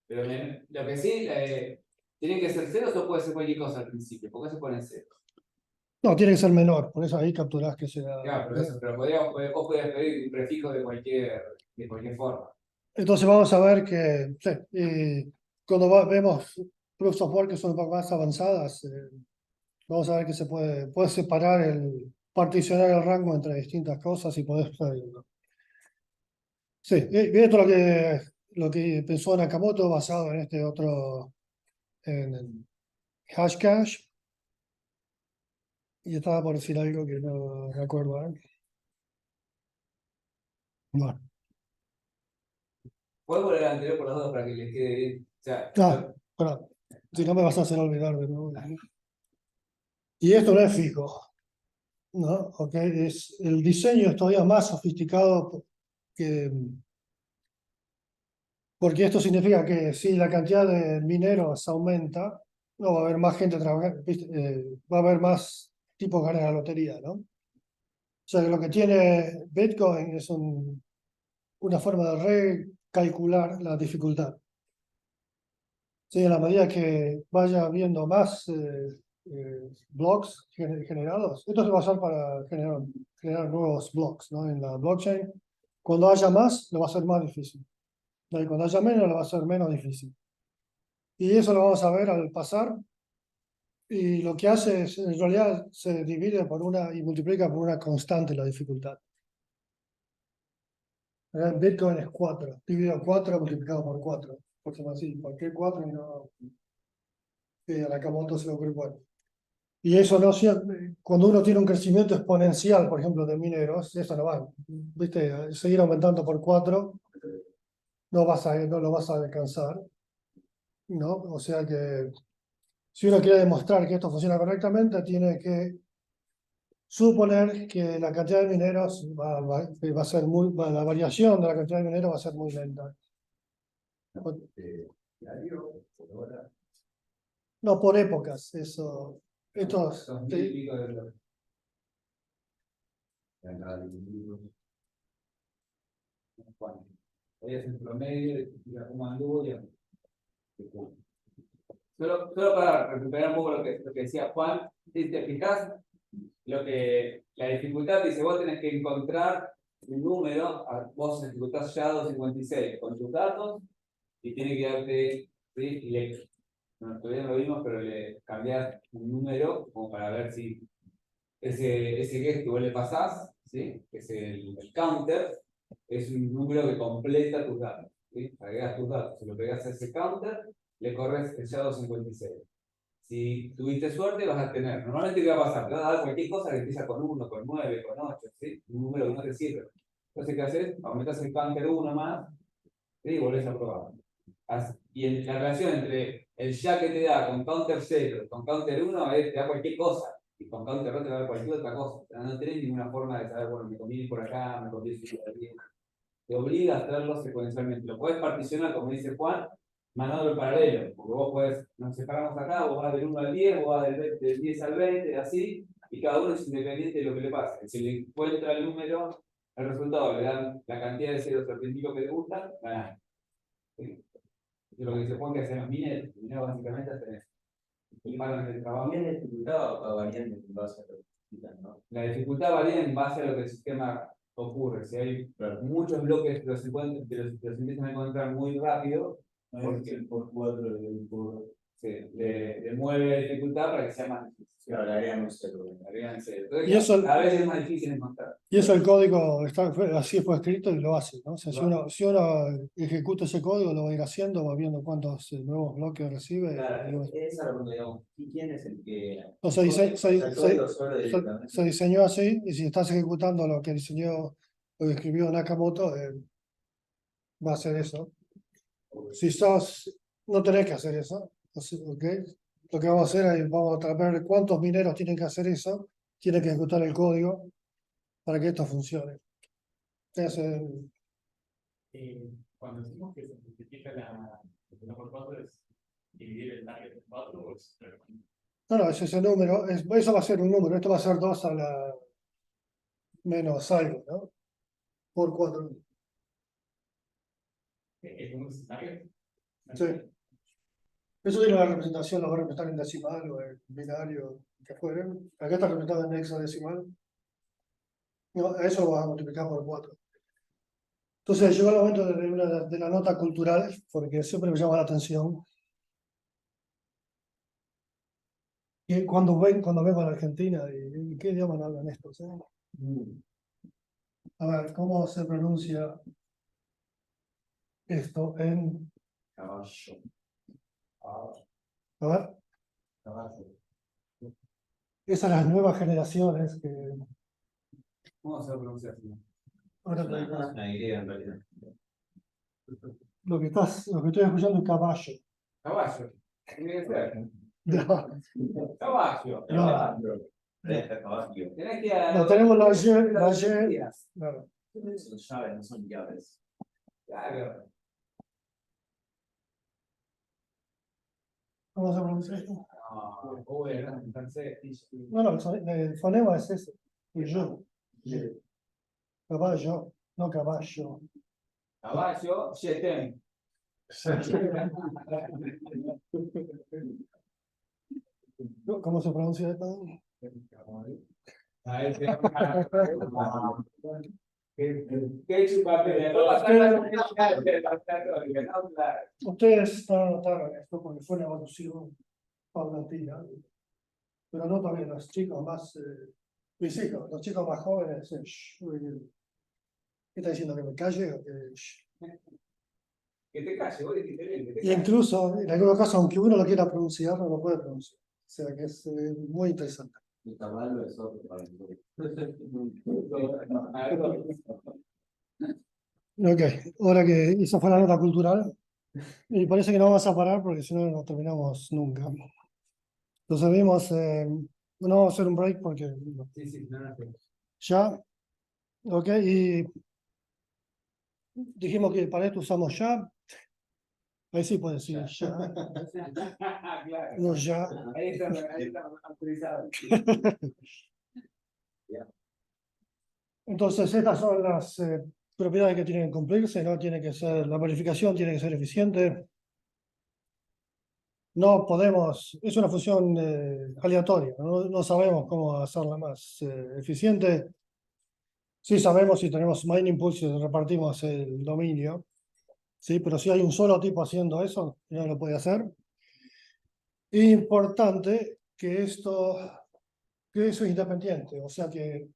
pero lo que sí, ¿tienen que ser ceros o puede ser cualquier cosa al principio? ¿Por qué se ponen ceros? No, tiene que ser menor, por eso ahí capturás que sea. Claro, pero vos podías pedir un prefijo de cualquier forma. Entonces vamos a ver que sí, y cuando vemos proofs of work que son un poco más avanzadas, vamos a ver que se puede separar particionar el rango entre distintas cosas y podés. Sí, y esto es lo que pensó Nakamoto basado en este otro, en Hashcash. Y estaba por decir algo que no recuerdo. Bueno, ¿Puedo volver al anterior por los dos para que les quede bien? O sea, perdón, si no me vas a hacer olvidar de nuevo. Y esto no es fijo, ¿no? Ok, el diseño es todavía más sofisticado que, porque esto significa que si la cantidad de mineros aumenta, no va a haber más gente trabajando, va a haber más tipos ganar la lotería, ¿no? O sea que lo que tiene Bitcoin es una forma de recalcular la dificultad. Sí, en la medida que vaya habiendo más blocks generados, esto se va a usar para generar nuevos blocks, ¿no? En la blockchain. Cuando haya más, lo va a ser más difícil. ¿No? Y cuando haya menos, lo va a ser menos difícil. Y eso lo vamos a ver al pasar. Y lo que hace es, en realidad, se divide por una y multiplica por una constante la dificultad. Bitcoin es 4, dividido 4 multiplicado por 4. Porque así, ¿por qué 4 y no? A Nakamoto se le ocurre 4. Y eso no siempre, cuando uno tiene un crecimiento exponencial, por ejemplo, de mineros, eso no va, ¿viste? Seguir aumentando por 4 no lo vas a alcanzar, ¿no? O sea que si uno quiere demostrar que esto funciona correctamente, tiene que suponer que la cantidad de mineros va a ser la variación de la cantidad de mineros va a ser muy lenta. No por épocas, eso. Estos, Son mil y pico de dólares. Bueno, hoy es el promedio de cómo anduvo y solo para recuperar un poco lo que decía Juan, si te fijas, la dificultad dice, vos tenés que encontrar un número, vos ejecutás ya 256 con tus datos y tiene que darte, ¿sí? Todavía no lo vimos, pero le cambiás un número como para ver si ese guest que vos le pasás, ¿sí? Que es el counter, es un número que completa tus datos. ¿Sí? Agregas tus datos, se lo pegas a ese counter, le corres el SHA-256. Si tuviste suerte, vas a tener. Normalmente, ¿qué va a pasar? Te va a dar cualquier cosa que empieza con 1, con 9, con 8, ¿sí? Un número que no te sirve. Entonces, ¿qué haces? Aumentas el counter 1 más, ¿sí? Y volvés a probar. Y la relación entre el ya que te da con counter 0 con counter 1 te da cualquier cosa. Y con counter 2 te va a dar cualquier otra cosa. No tenés ninguna forma de saber, bueno, me conviene por acá, me conviene por aquí. Te obliga a hacerlo secuencialmente. Lo puedes particionar, como dice Juan, mandando el paralelo. Porque vos podés, nos separamos acá, vos vas del 1 al 10, vos vas del 10 al 20, así, y cada uno es independiente de lo que le pase. Si le encuentra el número, el resultado, le dan la cantidad de ceros al principio que le gusta, ganás. ¿Sí? Es lo que dice Juan que hacen los mineros. Los mineros básicamente hacen eso. Y para el trabajo. Bien dificultado varían en base a lo que necesitan, ¿no? La dificultad varía en base a lo que el sistema ocurre. Si hay muchos bloques que los empiezan a encontrar muy rápido, Porque el por 4 del por. le mueve la dificultad para que sea más difícil. Claro, le agregan cero. Entonces, Y eso- a veces es más difícil encontrar. Y eso el código así fue escrito y lo hace, ¿no? O sea, Claro. si uno ejecuta ese código, lo va a ir haciendo, va viendo cuántos nuevos bloques recibe. Claro, esa es la pregunta, digamos. ¿Y quién es el que...? O sea, el código solo directamente? se diseñó así, y si estás ejecutando lo que diseñó, lo que escribió Nakamoto, va a hacer eso. Si no tenés que hacer eso, ¿ok? Lo que vamos a hacer es, vamos a ver cuántos mineros tienen que hacer eso, tienen que ejecutar el código para que esto funcione. Cuando decimos que se simplifica la 1 por 4 es dividir el target en 4 o es No, es ese número, eso va a ser un número, esto va a ser 2 a la menos algo, ¿no? Por 4. un escenario. Sí. Eso tiene la representación, lo va a representar en decimal o en binario, que fuera. Acá está representado en hexadecimal. No, a eso lo vas a multiplicar por 4. Entonces llegó el momento de la nota cultural, porque siempre me llama la atención. Y cuando vengo a la Argentina, ¿y qué idioma hablan estos? A ver, ¿cómo se pronuncia esto en... Caballo. A ver, esas las nuevas generaciones que... ¿Cómo se pronuncia así? Ahora Es una idea en realidad. lo que estoy escuchando es caballo. Caballo. Tiene que ser. Ya. Caballo. Caballo. Caballo. Tenés que ir a No, tenemos la Y, claro. Son llaves, no son llaves. Claro. ¿Cómo se pronuncia esto? No, bueno, entonces. No, el fonema es ese. El yo. Caballo, no caballo. Caballo, yetem. ¿Cómo se pronuncia esto? A ver, ¿qué chupapel? Ustedes están anotando esto porque fue una evolución paulatina, pero no también los chicos más, mis hijos, los chicos más jóvenes, ¿qué está diciendo? ¿Que me calle? O que... Que te calles, vos dijiste bien, que te Y calles. incluso, en algunos casos, aunque uno lo quiera pronunciar, no lo puede pronunciar. O sea que es muy interesante. El caballo es otro para el Ok, ahora que esa fue la nota cultural, y parece que no vamos a parar porque si no, no terminamos nunca. Entonces vimos, no vamos a hacer un break porque Sí, no, no. ya, ok, y dijimos que para esto usamos ya, ahí sí puede decir ya, Claro. no ya. Ahí está autorizado. Entonces estas son las propiedades que tienen que cumplirse, ¿no? Tiene que ser, la verificación tiene que ser eficiente. No podemos, es una función aleatoria, no sabemos cómo hacerla más eficiente. Sí sabemos si tenemos mining pools y repartimos el dominio, ¿sí? Pero si hay un solo tipo haciendo eso, no lo puede hacer. Importante que eso es independiente, o sea que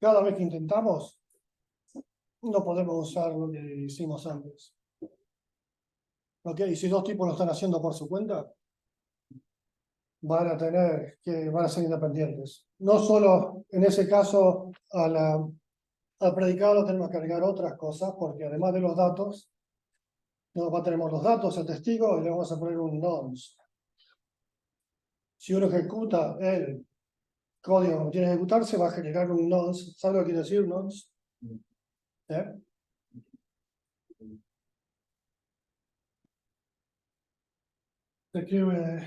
cada vez que intentamos, no podemos usar lo que hicimos antes. ¿Ok? Y si dos tipos lo están haciendo por su cuenta, van a ser independientes. No solo en ese caso al predicado tenemos que agregar otras cosas, porque además de los datos, tenemos los datos, el testigo, y le vamos a poner un nonce. Si uno ejecuta el código que tiene que ejecutarse, va a generar un nonce. ¿Sabe lo que quiere decir nonce? ¿Eh? Se escribe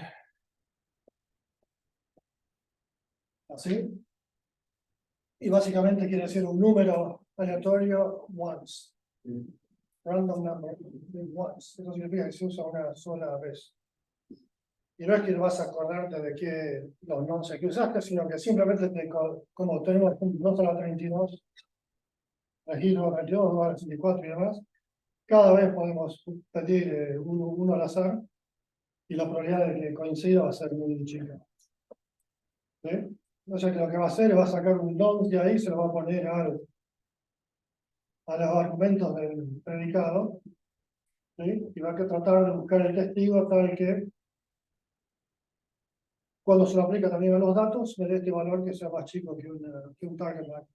así. Y básicamente quiere decir un número aleatorio once. Random number once. Eso significa que se usa una sola vez. Y no es que vas a acordarte de qué los nonces que usaste, sino que simplemente como tenemos no solo 32, registro 32, lugar 64 y demás, cada vez podemos pedir uno al azar y la probabilidad de que coincida va a ser muy chica. ¿Sí? O sea que lo que va a hacer es va a sacar un nonce de ahí, se lo va a poner a los argumentos del predicado, ¿sí? Y va a tratar de buscar el testigo tal que cuando se lo aplica también a los datos, me dé este valor que sea más chico que un target mark.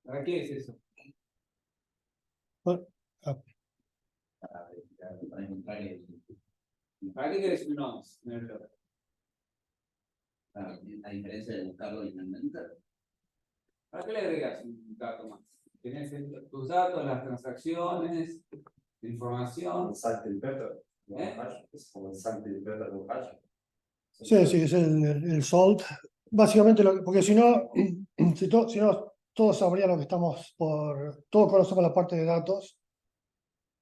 ¿Para qué es eso? Bueno, Para encontrar ¿Para qué querés un nonce? a diferencia de buscarlo inmediatamente. ¿Para qué le agregas un dato más? Tienes tus datos, las transacciones, la información. Es como el sample beta de un hash. sí, sí, es el salt. Básicamente, porque si no, si no, todos sabrían lo que estamos todos conocemos la parte de datos,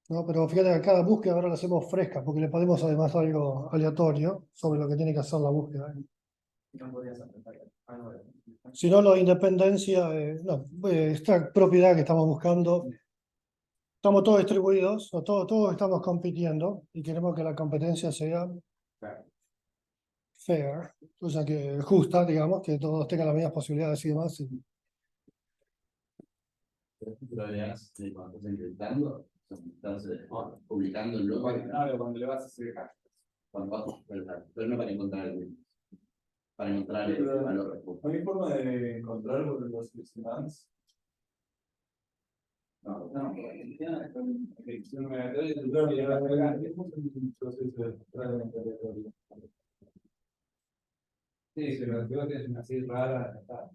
¿no? Pero fíjate que cada búsqueda ahora la hacemos fresca, porque le ponemos además algo aleatorio sobre lo que tiene que hacer la búsqueda. No podías apretar. No, Si no, la independencia, no, esta propiedad que estamos buscando, estamos todos distribuidos, o todos estamos compitiendo y queremos que la competencia sea fair, o sea que justa, digamos, que todos tengan las mismas posibilidades y demás. Probabilidades de cuando estás intentando, estás publicándolo Cuando le vas a hacer hash. cuando vas a buscar, pero no para encontrar para encontrar el valor. ¿No hay forma de encontrar los discrepantes? No, Sí, pero si vos tenés una así rara, está.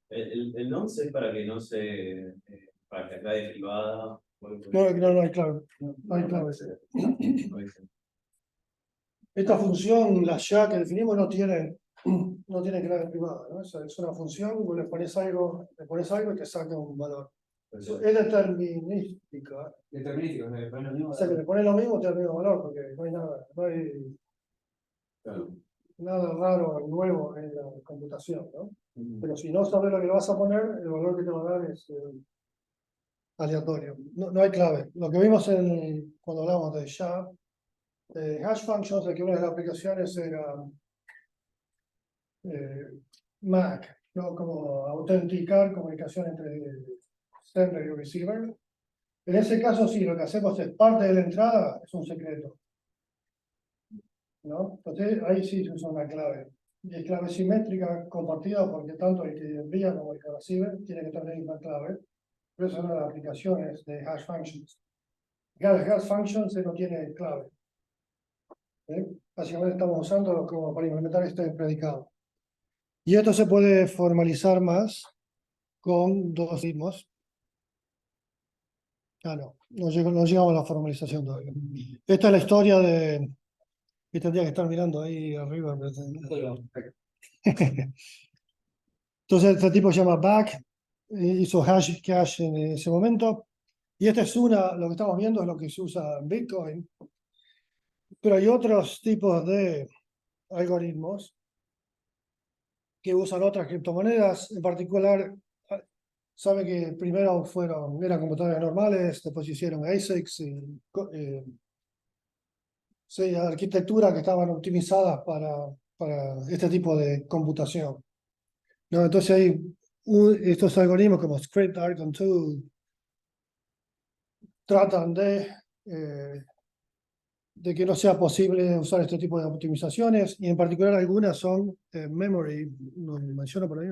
El nonce es para que no se. Para que acá de privada. No hay clave. No hay clave. Esta función, la ya que definimos, no tiene clave privada, ¿no? Es una función, vos le pones algo y te saca un valor. Es determinística. Determinístico, o sea, le pones lo mismo. O sea que le pones lo mismo, te da el mismo valor, porque no hay nada raro, nuevo en la computación, ¿no? Pero si no sabes lo que le vas a poner, el valor que te va a dar es aleatorio. No hay clave. Lo que vimos cuando hablamos de SHA, hash functions, de que una de las aplicaciones era MAC, ¿no? Como autenticar comunicación entre sender y receiver. En ese caso, sí, lo que hacemos es parte de la entrada, es un secreto, ¿no? Entonces, ahí sí se usa una clave. Y es clave simétrica compartida porque tanto el que envía como el que recibe tiene que tener la misma clave. Pero eso es una de las aplicaciones de hash functions. Cada hash function se no tiene clave. Básicamente estamos usando como para implementar este predicado. Y esto se puede formalizar más con dos ritmos. No llegamos a la formalización todavía. Esta es la historia de. Y tendría que estar mirando ahí arriba. Entonces, este tipo se llama Back, hizo hash cache en ese momento. Y esta es lo que estamos viendo es lo que se usa en Bitcoin. Pero hay otros tipos de algoritmos que usan otras criptomonedas. En particular, sabe que primero eran computadoras normales, después hicieron ASICs y sí, arquitecturas que estaban optimizadas para este tipo de computación. ¿No? Entonces hay estos algoritmos como Script, Argon 2 tratan de que no sea posible usar este tipo de optimizaciones y en particular algunas son memory, ¿lo menciono por ahí?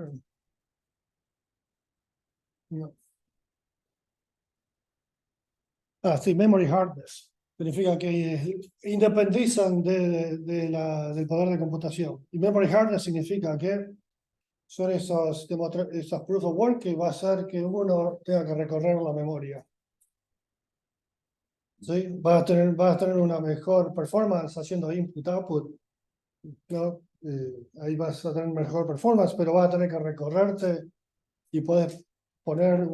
No. Sí, memory hardness. Significa que independizan del poder de computación. Y memory hardness significa que son esas proof of work que va a hacer que uno tenga que recorrer la memoria. ¿Sí? Vas a tener una mejor performance haciendo input-output, ¿no? Ahí vas a tener mejor performance, pero vas a tener que recorrerte y puedes poner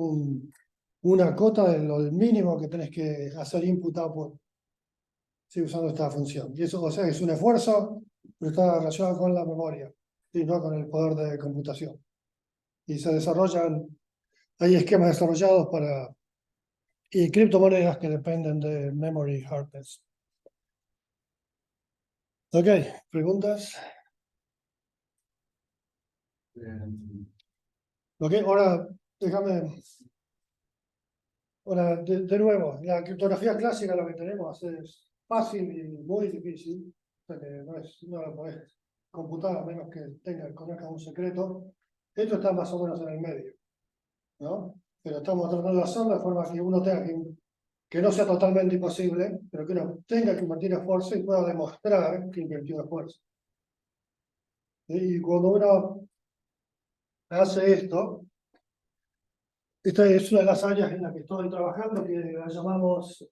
una cota de lo mínimo que tenés que hacer input-output, ¿sí? Usando esta función. Y eso, o sea, es un esfuerzo, pero está relacionado con la memoria, y no con el poder de computación. Y se desarrollan, hay esquemas desarrollados para criptomonedas que dependen de memory hardness. Ok, ¿preguntas? Ok, ahora déjame. Ahora, de nuevo, la criptografía clásica lo que tenemos es fácil y muy difícil. O sea que no la podés computar a menos que conozcas un secreto. Esto está más o menos en el medio, ¿no? Pero estamos tratando de hacerlo de forma que uno tenga que no sea totalmente imposible, pero que uno tenga que invertir esfuerzo y pueda demostrar que invirtió esfuerzo. Y cuando uno hace esto, esta es una de las áreas en las que estoy trabajando, que la llamamos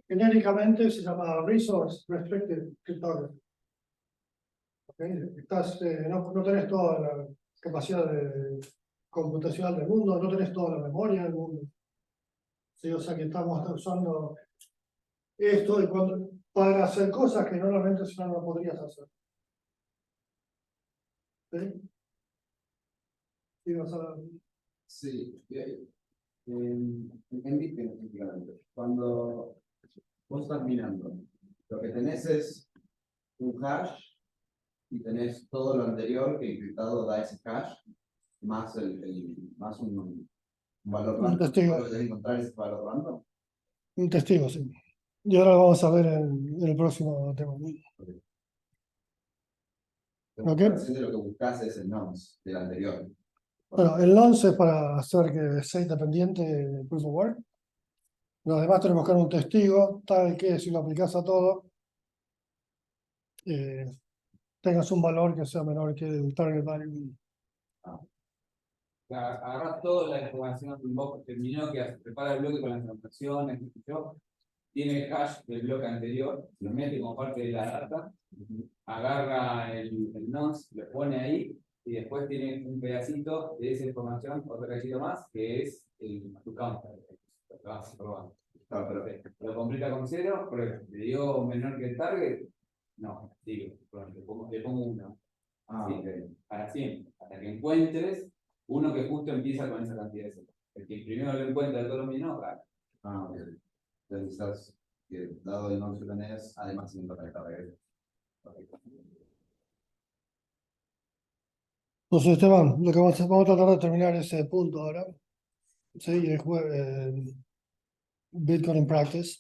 genéricamente se llama Resource Restricted Cryptography. ¿Okay? No tenés toda la capacidad computacional del mundo, no tenés toda la memoria del mundo. ¿Sí? O sea que estamos usando esto para hacer cosas que normalmente si no, no podrías hacer. ¿Sí? Sí, en Bitcoin específicamente, cuando vos estás minando, lo que tenés es un hash y tenés todo lo anterior que encriptado da ese hash, más más un valor Un random. testigo. Lo que tenés que encontrar es ese valor random. Un testigo, sí. Y ahora lo vamos a ver en el próximo tema. Ok. Básicamente lo que buscas es el nonce del anterior. Bueno, el nonce es para hacer que sea independiente del proof of work. Lo demás tenemos que buscar un testigo, tal que si lo aplicas a todo, tengas un valor que sea menor que el target value. Agarras toda la información del bloque terminó, que prepara el bloque con las transacciones, tiene el hash del bloque anterior, lo mete como parte de la data, agarra el nonce, lo pone ahí, y después tiene un pedacito de esa información, otro pedacito más, que es tu counter, lo que vas probando. Perfecto. Lo completa con 0, pero le dio menor que el target, no, digo, le pongo 1. ¿Sí? Okay. Para siempre, hasta que encuentres uno que justo empieza con esa cantidad de ceros. El que primero lo encuentra de todos los minos, gana. Ok. Entonces necesitas que, dado el nombre que tenés, además se para esta regla. Entonces, Esteban, lo que vamos a tratar de terminar ese punto ahora. Sí, el jueves Bitcoin in Practice.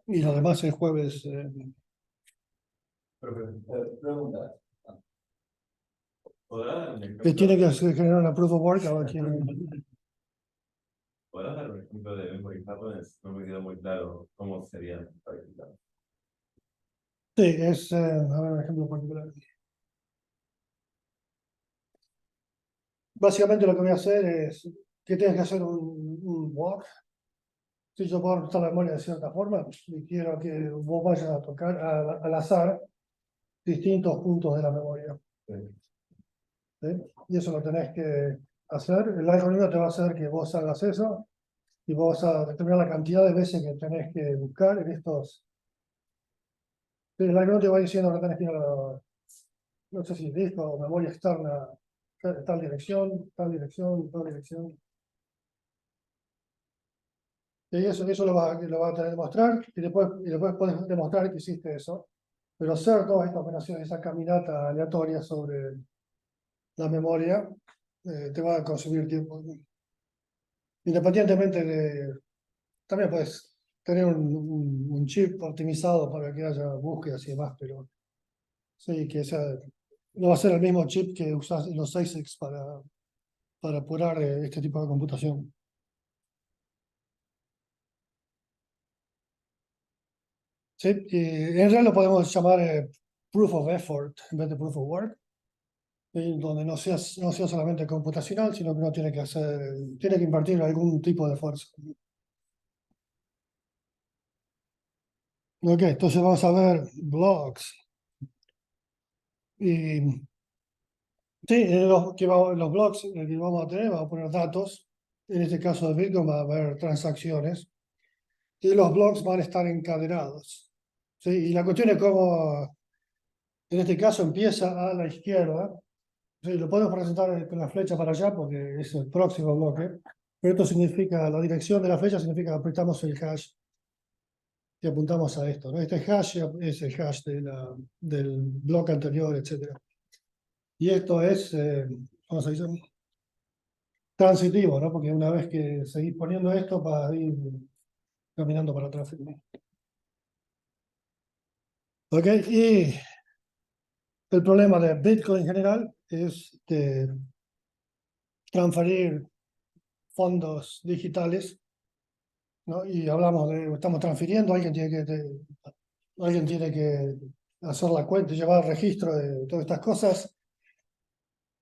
Y lo demás el jueves. Pregunta. ¿Podrás dar un Que tiene que ejemplo generar una proof of work. A ver ¿Podrás dar un ejemplo de memory hardness? No me quedó muy claro cómo sería para explicar. Sí, a ver un ejemplo particular. Básicamente lo que voy a hacer es que tienes que hacer un walk. Si yo puedo ajustar la memoria de cierta forma y quiero que vos vayas a tocar al azar distintos puntos de la memoria. ¿Sí? Y eso lo tenés que hacer. El algoritmo te va a hacer que vos hagas eso y vos vas a determinar la cantidad de veces que tenés que buscar en estos. Sí, el algoritmo te va diciendo que tenés que ir a, no sé si disco o memoria externa, tal dirección, tal dirección, tal dirección. Y eso lo va a tener que demostrar y después puedes demostrar que hiciste eso. Pero hacer todas estas operaciones, esa caminata aleatoria sobre la memoria, te va a consumir tiempo. Independientemente de. También puedes tener un chip optimizado para que haya búsquedas y demás, pero sí, que no va a ser el mismo chip que usas en los ASICs para apurar este tipo de computación. Sí, y en realidad lo podemos llamar proof of effort en vez de proof of work, donde no sea solamente computacional, sino que uno tiene que invertir algún tipo de esfuerzo. Ok, entonces vamos a ver blocks. Y sí, en los blocks que vamos a tener, vamos a poner datos. En este caso de Bitcoin va a haber transacciones. Y los blocks van a estar encadenados. ¿Sí? Y la cuestión es cómo, en este caso, empieza a la izquierda. Sí, lo podemos presentar con la flecha para allá porque es el próximo bloque. Pero esto significa, la dirección de la flecha significa que apretamos el hash y apuntamos a esto, ¿no? Este hash es el hash del bloque anterior, etc. Y esto es, ¿cómo se dice? Transitivo, ¿no? Porque una vez que seguís poniendo esto, va a ir caminando para atrás. Ok, y el problema de Bitcoin en general es de transferir fondos digitales, ¿no? Y hablamos de, estamos transfiriendo, alguien tiene que hacer la cuenta y llevar el registro de todas estas cosas.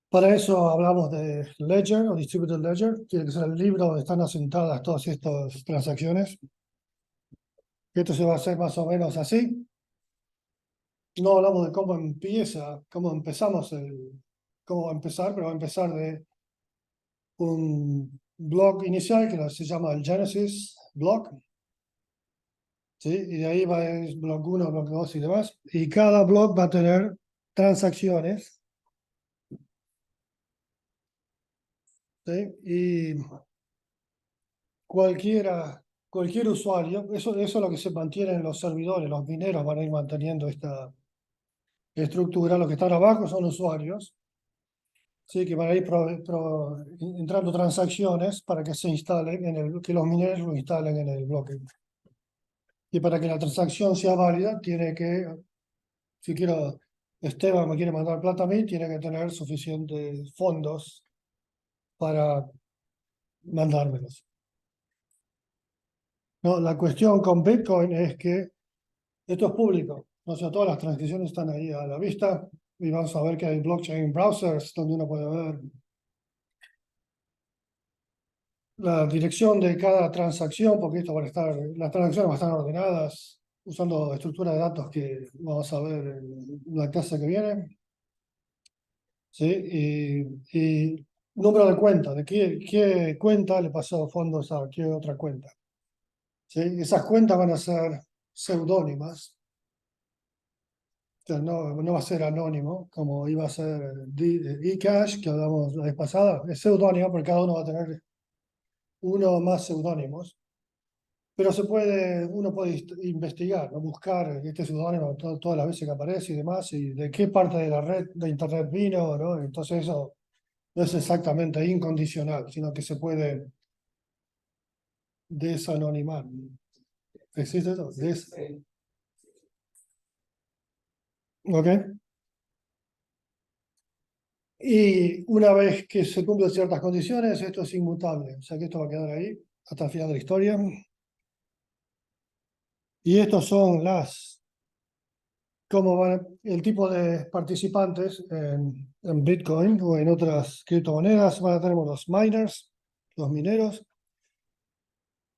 Para eso hablamos de Ledger o Distributed Ledger, tiene que ser el libro donde están asentadas todas estas transacciones. Esto se va a hacer más o menos así. No hablamos de cómo empieza, cómo empezamos, cómo va a empezar, pero va a empezar de un block inicial que se llama el Genesis block. ¿Sí? Y de ahí va a ir block 1, block 2 y demás. Y cada block va a tener transacciones. ¿Sí? Y cualquier usuario, eso es lo que se mantiene en los servidores, los mineros van a ir manteniendo esta estructura. Los que están abajo son usuarios, ¿sí? Que van a ir entrando transacciones para que se instalen que los mineros lo instalen en el bloque. Y para que la transacción sea válida, tiene que, si Esteban me quiere mandar plata a mí, tiene que tener suficientes fondos para mandármelos. No, la cuestión con Bitcoin es que esto es público, o sea, todas las transacciones están ahí a la vista y vamos a ver que hay blockchain browsers donde uno puede ver la dirección de cada transacción, porque esto las transacciones van a estar ordenadas usando estructura de datos que vamos a ver en la clase que viene. ¿Sí? Y número de cuenta, de qué cuenta le pasó fondos a qué otra cuenta. ¿Sí? Esas cuentas van a ser seudónimas. O sea, no va a ser anónimo, como iba a ser eCash, que hablamos la vez pasada. Es seudónimo porque cada uno va a tener uno o más seudónimos. Pero uno puede investigar, ¿no? Buscar este seudónimo todas las veces que aparece y demás, y de qué parte de la red de Internet vino, ¿no? Entonces eso no es exactamente incondicional, sino que se puede desanonimar. ¿Existe eso? ¿Ok? Y una vez que se cumplen ciertas condiciones, esto es inmutable. O sea que esto va a quedar ahí hasta el final de la historia. Y estos son cómo van el tipo de participantes en Bitcoin o en otras criptomonedas. Tenemos los miners, los mineros,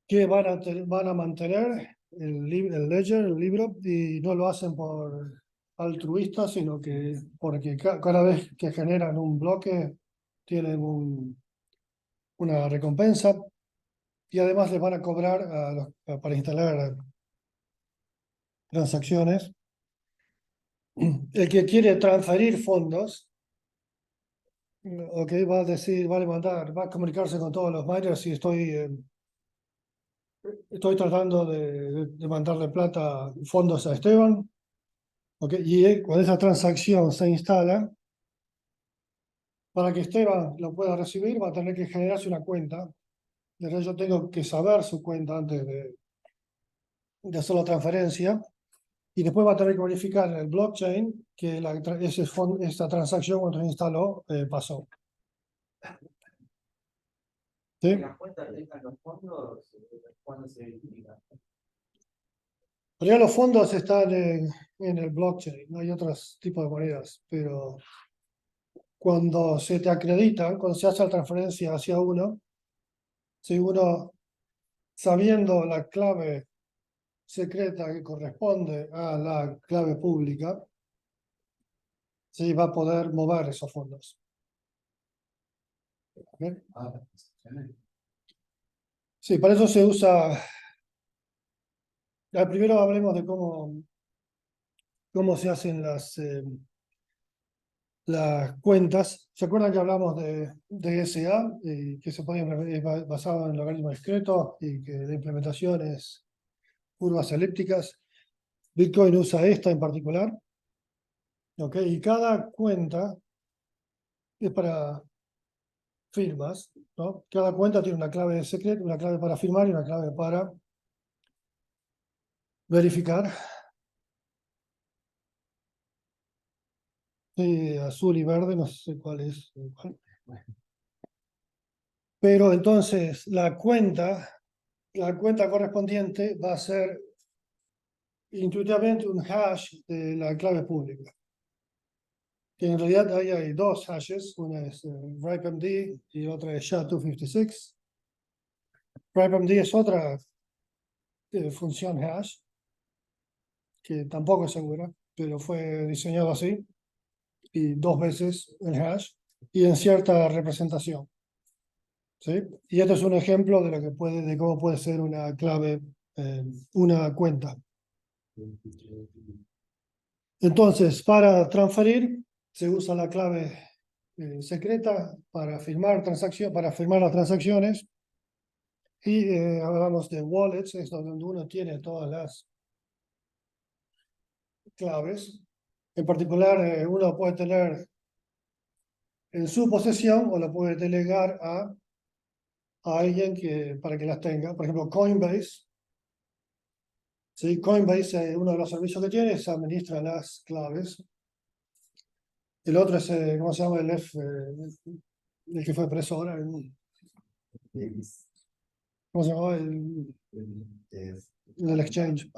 que van a mantener el ledger, el libro, y no lo hacen por altruistas, sino que porque cada vez que generan un bloque tienen una recompensa y además les van a cobrar para instalar transacciones. El que quiere transferir fondos, okay, va a decir, va a comunicarse con todos los miners y estoy tratando de mandarle fondos a Esteban. Okay, y cuando esa transacción se instala, para que Esteban lo pueda recibir, va a tener que generarse una cuenta. Entonces yo tengo que saber su cuenta antes de hacer la transferencia. Y después va a tener que verificar en el blockchain que esta transacción cuando se instaló pasó. ¿Sí? Las cuentas dejan los fondos, ¿cuándo se verifica? Pero ya los fondos están en el blockchain, no hay otros tipos de monedas, pero cuando se te acreditan, cuando se hace la transferencia hacia uno, si uno, sabiendo la clave secreta que corresponde a la clave pública, sí, va a poder mover esos fondos. ¿Ok? Sí, para eso se usa. Primero hablemos de cómo se hacen las cuentas. ¿Se acuerdan que hablamos de SA? Que se podía, basado en logaritmo discreto y que la implementación es curvas elípticas. Bitcoin usa esta en particular. ¿Ok? Y cada cuenta es para firmas, ¿no? Cada cuenta tiene una clave de secreto, una clave para firmar y una clave para verificar. Sí, azul y verde, no sé cuál es. Pero entonces la cuenta correspondiente va a ser intuitivamente un hash de la clave pública. Que en realidad ahí hay dos hashes, una es RipeMD y otra es SHA-256. RipeMD es otra función hash, que tampoco es segura, pero fue diseñado así, y dos veces el hash, y en cierta representación. ¿Sí? Y esto es un ejemplo de de cómo puede ser una clave, una cuenta. Entonces, para transferir, se usa la clave secreta para firmar las transacciones. Y hablamos de wallets, es donde uno tiene todas las claves. En particular, uno puede tener en su posesión o lo puede delegar a alguien para que las tenga. Por ejemplo, Coinbase. ¿Sí? Coinbase, uno de los servicios que tiene, se administra las claves. El otro es, ¿cómo se llama? El que fue preso ahora. ¿Cómo se llama? El del exchange.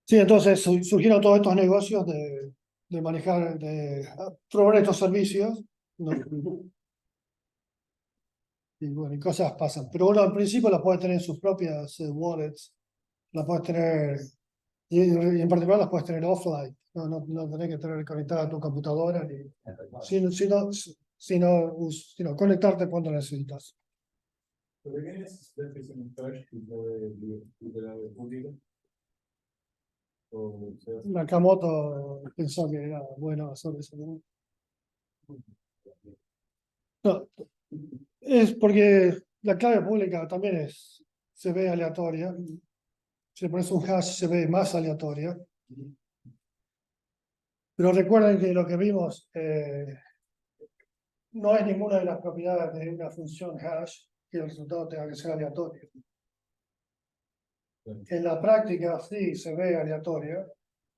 Sí, entonces surgieron todos estos negocios de manejar, de proveer estos servicios, ¿no? Y bueno, y cosas pasan. Pero uno al principio las puede tener en sus propias wallets, las puedes tener, y en particular las puedes tener offline, no tenés que tener conectada a tu computadora, sino conectarte cuando necesitas. ¿Pero qué necesitas que sea un hash de la pública? O sea, Nakamoto pensó que era bueno hacer eso, ¿no? No, es porque la clave pública también se ve aleatoria. Si le pones un hash, se ve más aleatoria. Pero recuerden que lo que vimos no es ninguna de las propiedades de una función hash que el resultado tenga que ser aleatorio. En la práctica sí se ve aleatoria,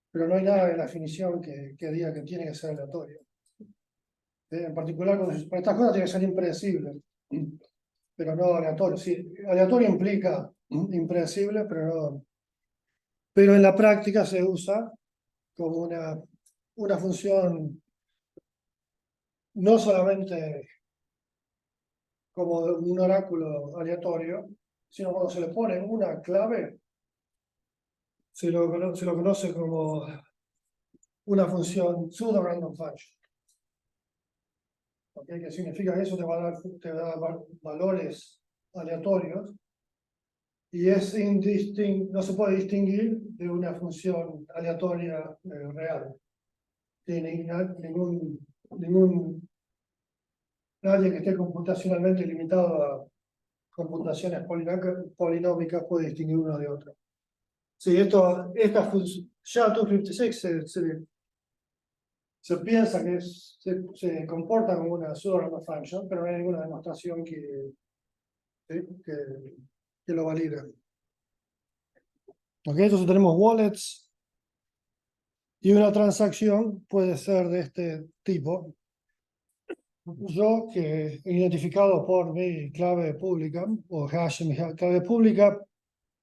pero no hay nada en la definición que diga que tiene que ser aleatorio. En particular, para estas cosas tiene que ser impredecible, pero no aleatorio. Sí, aleatorio implica impredecible, pero en la práctica se usa como una función no solamente como un oráculo aleatorio, sino cuando se le pone una clave, se lo conoce como una función pseudo-random function. ¿Okay? Que significa que eso te va a dar valores aleatorios y no se puede distinguir de una función aleatoria real. Nadie que esté computacionalmente limitado a computaciones polinómicas puede distinguir uno de otro. Sí, esta función, SHA-256 se piensa que se comporta como una pseudo-random function, pero no hay ninguna demostración que lo valide. Okay, entonces tenemos wallets y una transacción puede ser de este tipo. Yo que he identificado por mi clave pública o hash en mi clave pública,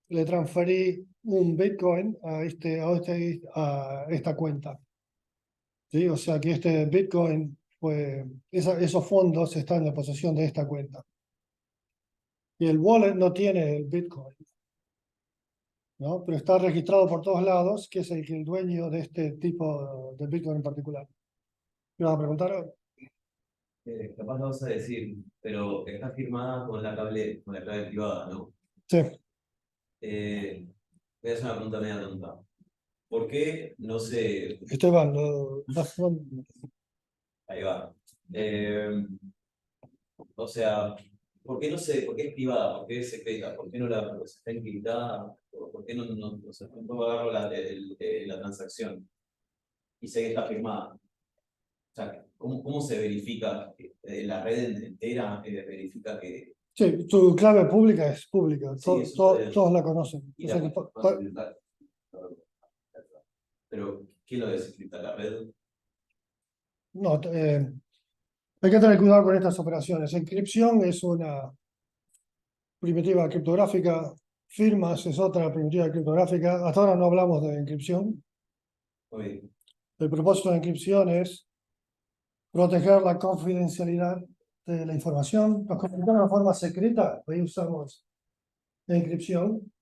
le transferí un Bitcoin a esta cuenta. ¿Sí? O sea que este Bitcoin, esos fondos están en la posesión de esta cuenta. Y el wallet no tiene el Bitcoin, ¿no? Pero está registrado por todos lados, que es el dueño de este tipo de Bitcoin en particular. ¿Me vas a preguntar? Capaz lo vas a decir, pero está firmada con la clave privada, ¿no? Sí. Voy a hacer una pregunta media tonta. ¿Por qué no se... Esteban, Ahí va. O sea, ¿por qué no se, por qué es privada? ¿Por qué es secreta? ¿Por qué no la está encriptada? ¿Por qué no, o sea, no agarro la transacción y sé que está firmada? O sea, ¿cómo se verifica? La red entera verifica que... sí, tu clave pública es pública, Sí, eso está bien. todos la conocen. Y O sea la que posibilidad. Pero, ¿quién lo desencripta? ¿La red? no, hay que tener cuidado con estas operaciones. Encripción es una primitiva criptográfica, firmas es otra primitiva criptográfica. Hasta ahora no hablamos de encripción. Oye, El propósito de encripción es proteger la confidencialidad de la información. Nos comunicamos de forma secreta, ahí usamos encripción.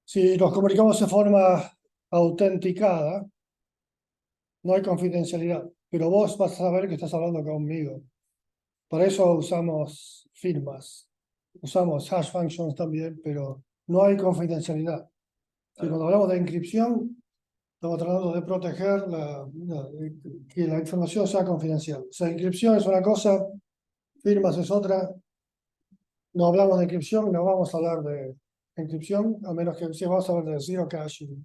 Si nos comunicamos de forma autenticada, no hay confidencialidad, pero vos vas a saber que estás hablando conmigo. Para eso usamos firmas, usamos hash functions también, pero no hay confidencialidad. Si cuando hablamos de encripción, estamos tratando de proteger que la información sea confidencial. O sea, encripción es una cosa, firmas es otra. No hablamos de encripción, no vamos a hablar de encripción, a menos que sí vamos a hablar de zero caching.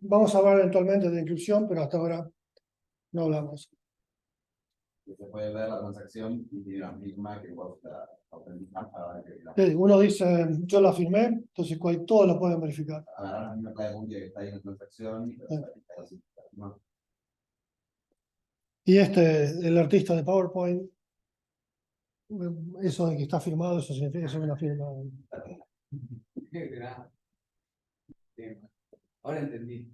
Vamos a hablar eventualmente de encripción, pero hasta ahora no hablamos. Se puede ver la transacción y tiene la misma que vos la autenticás para ver que la Uno dice, yo la firmé, entonces todos lo pueden verificar. agarrar la misma clave única que está ahí en la transacción y ¿no? Y el artista de PowerPoint, eso de que está firmado, eso significa que es una firma. Ahora entendí.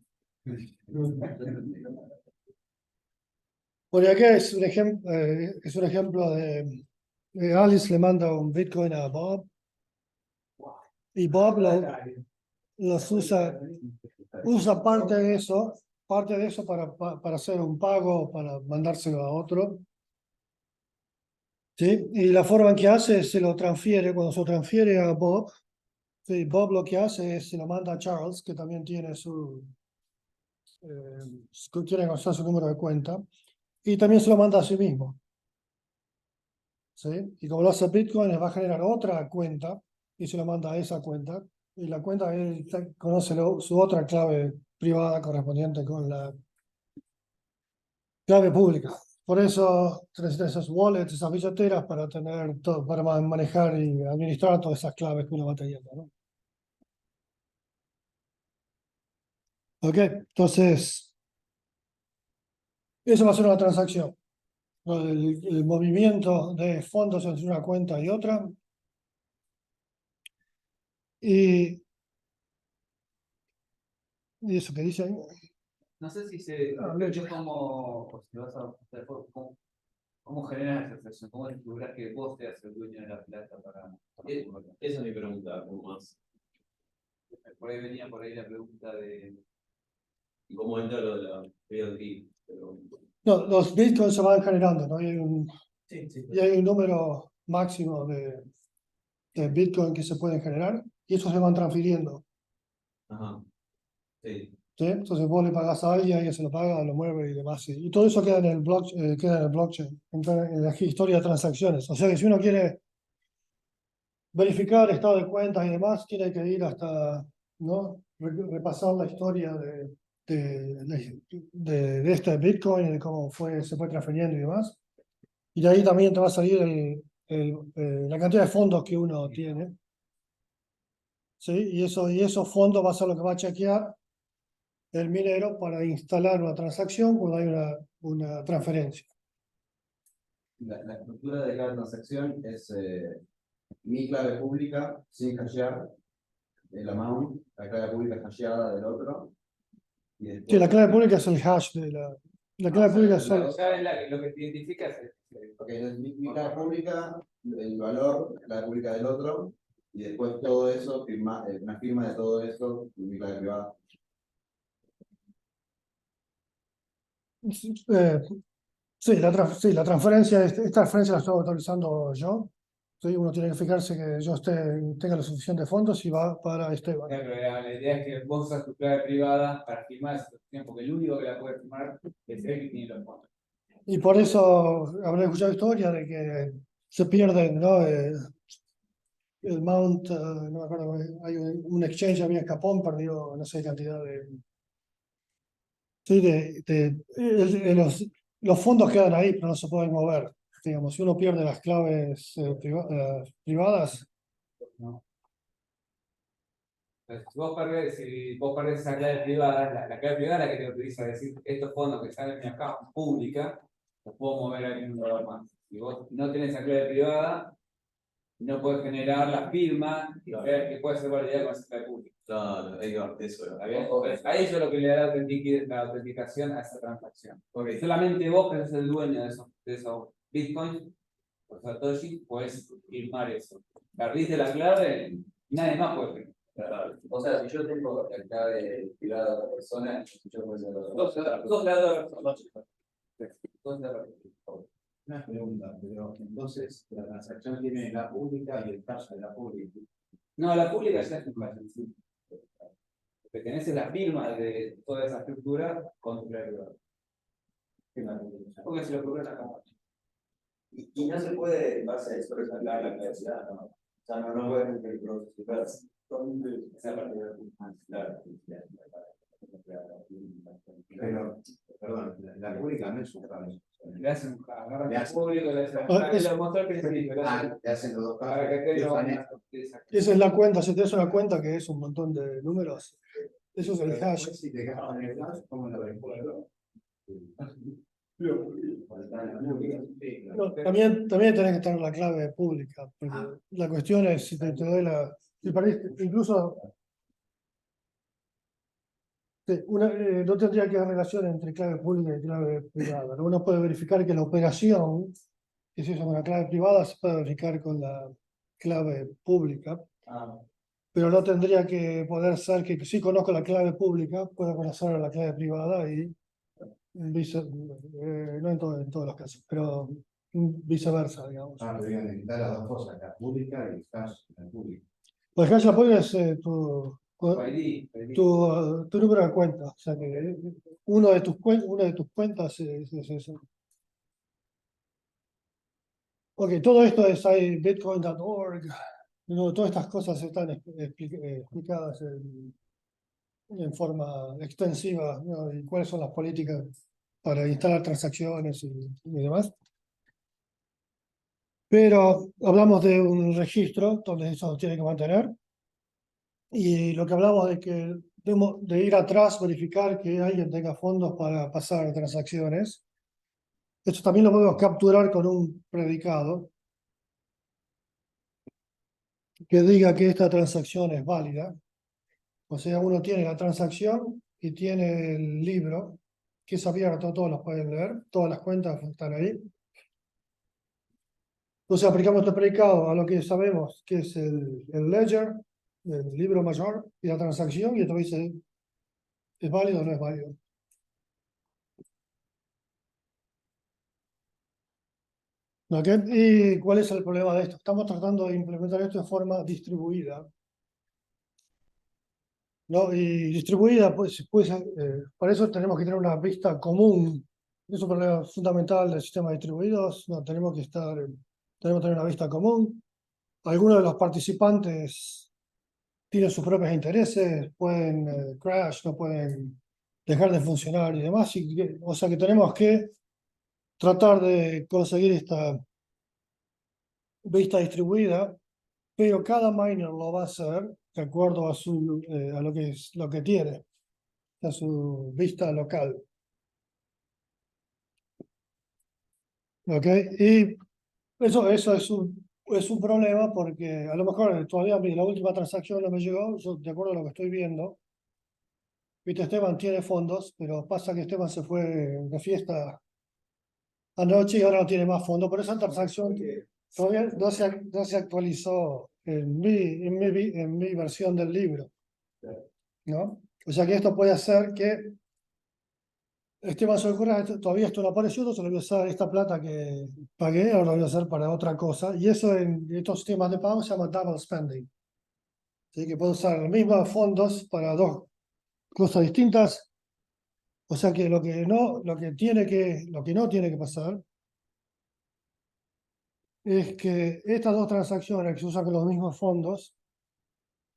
Bueno, acá es un ejemplo de Alice le manda un Bitcoin a Bob y Bob los usa parte de eso para hacer un pago, para mandárselo a otro. ¿Sí? Y la forma en que hace es se lo transfiere, cuando se lo transfiere a Bob, ¿sí? Bob lo que hace es se lo manda a Charles, que también tiene quiere conocer su número de cuenta, y también se lo manda a sí mismo. ¿Sí? Y como lo hace Bitcoin, les va a generar otra cuenta y se lo manda a esa cuenta. Y la cuenta él conoce su otra clave privada correspondiente con la clave pública. Por eso necesitas esos wallets, esas billeteras para tener todo, para manejar y administrar todas esas claves que uno va teniendo, ¿no? Ok, entonces, eso va a ser una transacción. El movimiento de fondos entre una cuenta y otra. Y eso que dice ahí. No sé si se Leche. cómo, o si vas a, cómo generas esa transacción, cómo descubrirás que vos seas el dueño de la plata para. esa es mi pregunta, ¿cómo más? Por ahí venía por ahí la pregunta de. ¿Y cómo entra lo de la PLD? Pero... No, los bitcoins se van generando, ¿no? Sí, sí. Y hay un número máximo de bitcoin que se pueden generar y esos se van transfiriendo. Ajá. Sí. ¿Sí? Entonces vos le pagás a alguien se lo paga, lo mueve y demás. Y todo eso queda en el blockchain, en la historia de transacciones. O sea que si uno quiere verificar estado de cuentas y demás, tiene que ir hasta, ¿no? Repasar la historia de este Bitcoin y de cómo se fue transfiriendo y demás. Y de ahí también te va a salir la cantidad de fondos que uno tiene. ¿Sí? Y esos fondos va a ser lo que va a chequear el minero para instalar una transacción cuando hay una transferencia. La estructura de cada transacción es mi clave pública sin hashear el amount, la clave pública hasheada del otro. Y después, Sí, la clave pública es el hash La clave pública solo. La clave es lo que te identifica es Porque mi clave pública, el valor, la clave pública del otro, y después todo eso, una firma de todo eso, y mi clave privada. Sí, la transferencia, esta transferencia la estoy autorizando yo. Sí, uno tiene que fijarse que yo tenga los suficientes fondos y va para Esteban. Claro, pero la idea es que vos usas tu clave privada para firmar esa transacción, porque el único que la puede firmar es el que tiene los fondos. Y por eso habré escuchado historia de que se pierden, ¿no? El Mount, no me acuerdo, hay un exchange había en Japón, perdió no sé cantidad de. Sí, los fondos quedan ahí, pero no se pueden mover. Digamos, si uno pierde las claves privadas, ¿No? Entonces, si vos perdés esa clave privada, la clave privada es la que te autoriza a decir estos fondos que salen de mi account pública, los puedo mover a algún lugar más. Si vos no tenés esa clave privada, no puedes generar la firma que puede ser validada con esa clave pública. Claro, ahí va, eso ¿Está era. bien? Entonces, ahí es lo que le da la autenticación a esa transacción. Ok. Solamente vos, que sos el dueño de esos bitcoins, o Satoshi, puedes firmar eso. Perdiste la clave, nadie más puede firmar. O sea, si yo tengo la clave privada de otra persona, yo puedo ser otra Dos Una pregunta, pero entonces la transacción tiene la pública y el caso de la pública. No, la pública ya es un caso. Lo que tenés es la firma de toda esa estructura con tu clave privada. Porque se lo ocurrió a la cámara. Y no se puede, en base a eso, resaltar la claridad, ¿no? O sea, no puede proceso. Esa parte de claro. Pero, perdón, la pública no es un caso. Le hacen agarran Le al hacen- público, le hacen eso- lo mostró al principio, le hacen- Te hacen los dos casos. para que te lo Exacto. esa es la cuenta. Si tienes una cuenta que es un montón de números, eso es el hash. Si te quedas con el hash, ¿cómo lo recuerdo? No, también tenés que tener la clave pública, porque la cuestión es si te doy si perdiste, incluso no tendría que haber relación entre clave pública y clave privada, ¿no? Uno puede verificar que la operación que se hizo con la clave privada se puede verificar con la clave pública, pero no tendría que poder ser que si conozco la clave pública, pueda conocer la clave privada y no en todos los casos, pero viceversa, digamos. Pero necesitar las dos cosas, la pública y el hash la pública. Pues hash la pública es ID. tu número de cuenta, o sea que una de tus cuentas es eso. Ok, todo esto es ahí, bitcoin.org, ¿no? Todas estas cosas están explicadas en forma extensiva, ¿no? Y cuáles son las políticas para instalar transacciones y demás. Pero hablamos de un registro donde eso tiene que mantener. Y lo que hablamos de que de ir atrás, verificar que alguien tenga fondos para pasar transacciones. Esto también lo podemos capturar con un predicado que diga que esta transacción es válida. O sea, uno tiene la transacción y tiene el libro, que es abierto, todos los pueden leer, todas las cuentas están ahí. Entonces aplicamos este predicado a lo que sabemos que es el ledger, el libro mayor y la transacción, y esto dice, ¿es válido o no es válido? ¿Ok? ¿Y cuál es el problema de esto? Estamos tratando de implementar esto de forma distribuida. ¿No? Y distribuida, pues, para eso tenemos que tener una vista común. Es un problema fundamental del sistema distribuidos. No, tenemos que tener una vista común. Algunos de los participantes tienen sus propios intereses, pueden crash, no pueden dejar de funcionar y demás. O sea que tenemos que tratar de conseguir esta vista distribuida, pero cada miner lo va a hacer de acuerdo a lo que tiene, a su vista local. ¿Ok? Y eso es un problema porque a lo mejor todavía la última transacción no me llegó, yo de acuerdo a lo que estoy viendo, viste, Esteban tiene fondos, pero pasa que Esteban se fue de fiesta anoche y ahora no tiene más fondos. Por esa transacción todavía no se actualizó en mi versión del libro, ¿no? O sea que esto puede hacer que Esteban se le ocurra, todavía esto no apareció, entonces le voy a usar esta plata que pagué, ahora lo voy a hacer para otra cosa. Y eso en estos sistemas de pago se llama double spending. Así que puedo usar los mismos fondos para dos cosas distintas. O sea que lo que no tiene que pasar es que estas dos transacciones que se usan con los mismos fondos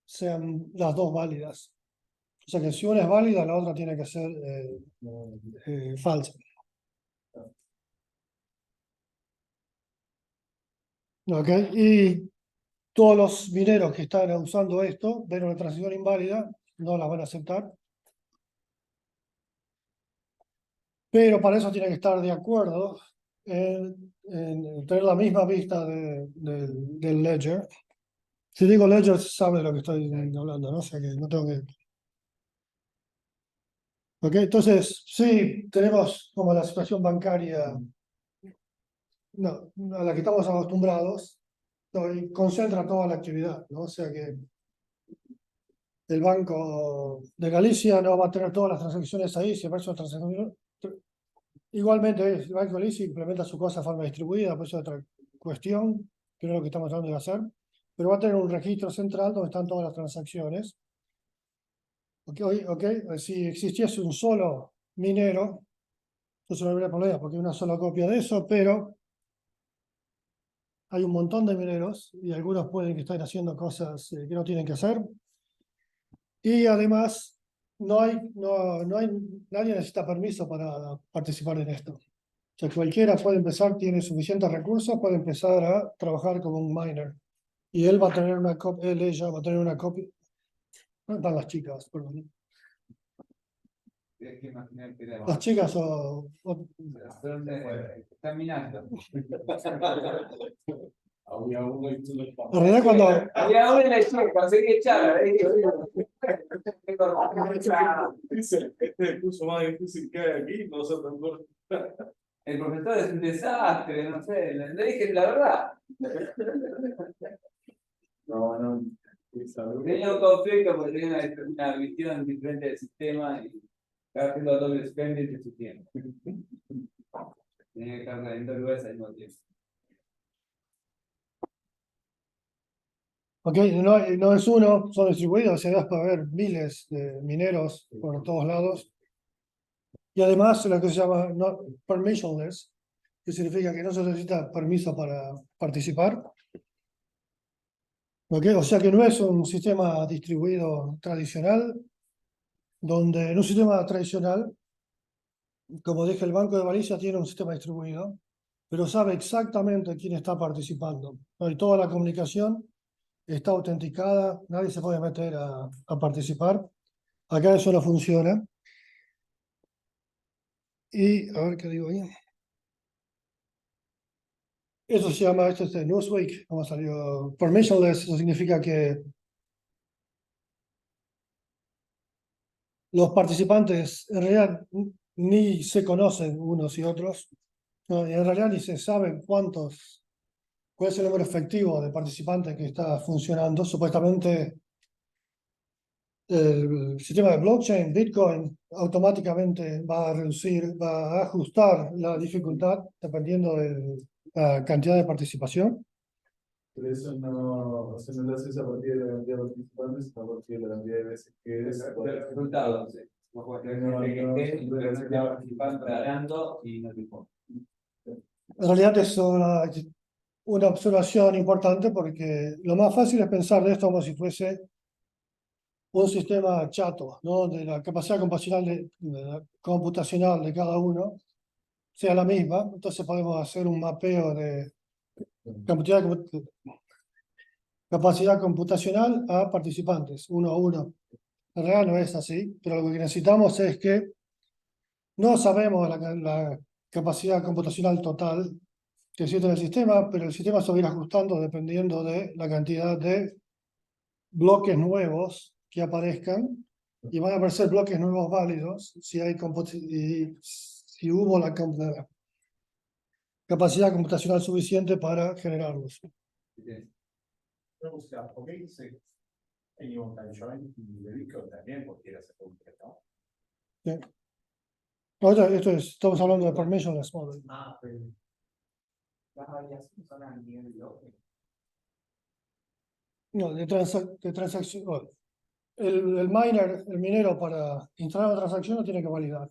sean las dos válidas. O sea que si una es válida, la otra tiene que ser falsa. ¿Ok? Y todos los mineros que están usando esto ven una transacción inválida, no la van a aceptar. Pero para eso tienen que estar de acuerdo en tener la misma vista del ledger. Si digo ledger, sabe de lo que estoy hablando, ¿no? O sea que no tengo que... ¿Ok? Entonces, sí, tenemos como la situación bancaria no, a la que estamos acostumbrados, ¿no? Y concentra toda la actividad, ¿no? O sea que el Banco de Galicia no va a tener todas las transacciones ahí, si aparece una transacción. Igualmente, el Banco de Galicia implementa su cosa de forma distribuida, pues es otra cuestión, que no es lo que estamos tratando de hacer, pero va a tener un registro central donde están todas las transacciones. Si existiese un solo minero, entonces no habría problema porque hay una sola copia de eso, pero hay un montón de mineros y algunos pueden que estén haciendo cosas que no tienen que hacer. Y además, nadie necesita permiso para participar en esto. O sea, cualquiera puede empezar, tiene suficientes recursos, puede empezar a trabajar como un miner. Y él va a tener una copia, ella va a tener una copia. ¿Dónde están las chicas? Perdón. Tienes que imaginar que era- Las chicas Están minando. Había uno y tú lo en realidad cuando, Había uno en la escuela, conseguí echarla. Dice, este es el curso más difícil que hay aquí, no se te El profesor es un desastre, no sé, le dije la verdad. No. Tenía un conflicto porque tenía una visión diferente del sistema y estaba haciendo doble spending de su tiempo. Tenía que estar en dos lugares al mismo tiempo. no es uno, son distribuidos, o sea, puede haber miles de mineros por todos lados. Y además lo que se llama permissionless, que significa que no se necesita permiso para participar. O sea que no es un sistema distribuido tradicional, donde en un sistema tradicional, como dije, el Banco de Galicia tiene un sistema distribuido, pero sabe exactamente quién está participando, ¿no? Y toda la comunicación está autenticada, nadie se puede meter a participar. Acá eso no funciona. Y a ver qué digo ahí. Eso se llama, esto es de Newsweek, como salió permissionless, eso significa que los participantes en realidad ni se conocen unos y otros, ¿no? Y en realidad ni se saben cuál es el número efectivo de participantes que está funcionando. Supuestamente el sistema de blockchain, Bitcoin, automáticamente va a ajustar la dificultad dependiendo de la cantidad de participación. Pero eso no lo haces a partir de la cantidad de participantes, sino a partir de la cantidad de veces que es. El resultado, sí. Vos podés tener gente que esté, pero no está participando, ganando y no te importa. En realidad es una observación importante porque lo más fácil es pensar de esto como si fuese un sistema chato, ¿no? De la capacidad computacional de cada uno sea la misma, entonces podemos hacer un mapeo de capacidad computacional a participantes, uno a uno. En realidad no es así, pero lo que necesitamos es que no sabemos la capacidad computacional total que existe en el sistema, pero el sistema se va a ir ajustando dependiendo de la cantidad de bloques nuevos que aparezcan y van a aparecer bloques nuevos válidos si hay si hubo la capacidad computacional suficiente para generarlos. Pero, o sea, ¿por qué dice Anyone Can Join? Y de Bitcoin también, porque era ese completo. Estamos hablando de permissionless model. Ah, pero las variaciones son a nivel bloque. No, de transacción. El miner, el minero, para instalar una transacción lo tiene que validar.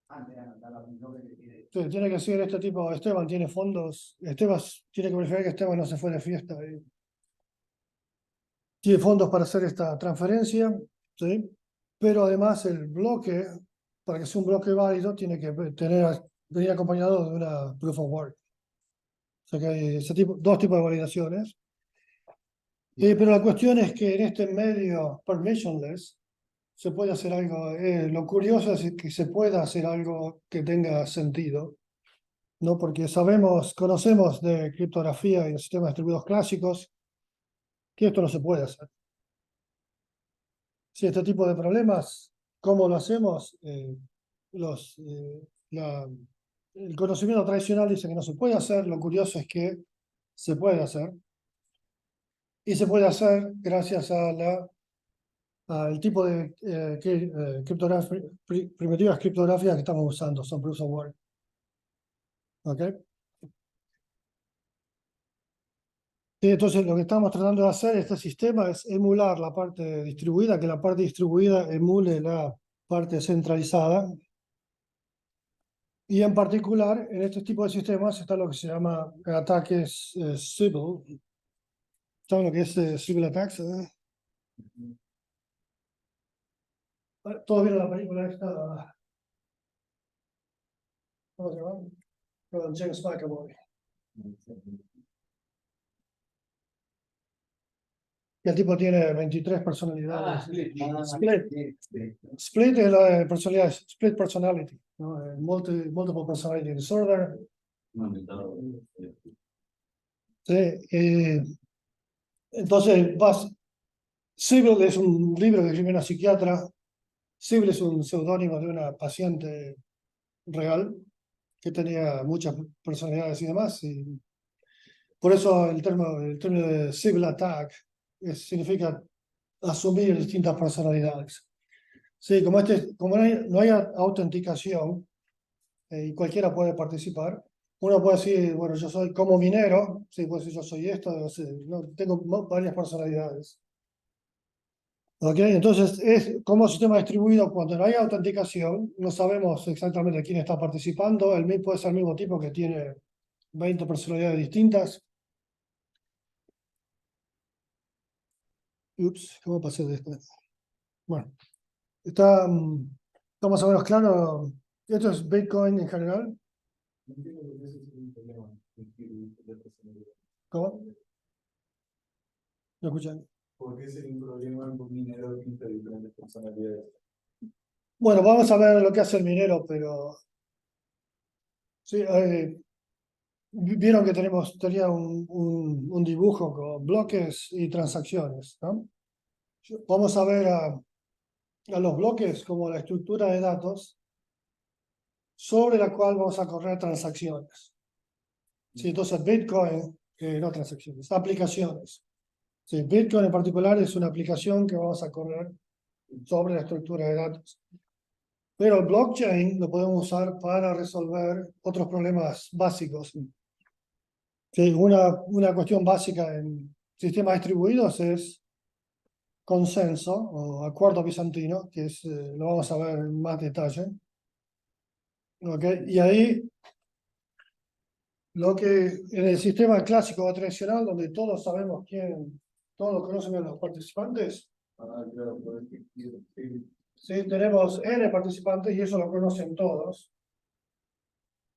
Antes de anotar los bloques que tiene. Entonces, tiene que decir este tipo, Esteban tiene fondos, Esteban tiene que verificar que Esteban no se fue de fiesta. Tiene fondos para hacer esta transferencia, ¿sí? Pero además el bloque, para que sea un bloque válido, tiene que venir acompañado de una proof of work. O sea que hay dos tipos de validaciones. Pero la cuestión es que en este medio permissionless se puede hacer algo. Lo curioso es que se pueda hacer algo que tenga sentido, ¿no? Porque conocemos de criptografía y de sistemas distribuidos clásicos que esto no se puede hacer. Si este tipo de problemas, ¿cómo lo hacemos? El conocimiento tradicional dice que no se puede hacer, lo curioso es que se puede hacer. Y se puede hacer gracias al tipo de primitivas criptográficas que estamos usando, son proofs of work. ¿Ok? Y entonces lo que estamos tratando de hacer este sistema es emular la parte distribuida, que la parte distribuida emule la parte centralizada. Y en particular, en este tipo de sistemas está lo que se llama ataques Sybil. ¿Saben lo que es Sybil attacks? Todos vieron la película esta, ¿cómo se llama? Con James McAvoy. Y el tipo tiene 23 personalidades. Split es la personalidad, split personality, ¿no? Multiple personality disorder. Sí, entonces, Sybil es un libro que escribió una psiquiatra. Sybil es un seudónimo de una paciente real que tenía muchas personalidades y demás. Y por eso el término de Sybil attack significa asumir distintas personalidades. Sí, como no hay autenticación y cualquiera puede participar, uno puede decir, bueno, yo soy como minero, sí, puede decir yo soy esto, no, tengo varias personalidades. ¿Ok? Entonces, como sistema distribuido, cuando no hay autenticación, no sabemos exactamente quién está participando, el MIT puede ser el mismo tipo que tiene 20 personalidades distintas. Ups, ¿cómo pasé de esto? Bueno, está más o menos claro. Esto es Bitcoin en general. No entiendo por qué ese es un problema. ¿Cómo? ¿Lo escuchan? ¿Por qué sería un problema en un minero de diferentes personalidades? Bueno, vamos a ver lo que hace el minero, pero sí, vieron que tenía un dibujo con bloques y transacciones, ¿no? Vamos a ver a los bloques como la estructura de datos sobre la cual vamos a correr transacciones. Sí, entonces Bitcoin, no transacciones, aplicaciones. Sí, Bitcoin en particular es una aplicación que vamos a correr sobre la estructura de datos. Pero el blockchain lo podemos usar para resolver otros problemas básicos. Sí, una cuestión básica en sistemas distribuidos es consenso o acuerdo bizantino, que lo vamos a ver en más detalle. ¿Okay? Y ahí, en el sistema clásico o tradicional, donde todos sabemos todos conocen a los participantes, ¿sí? Tenemos N participantes y eso lo conocen todos.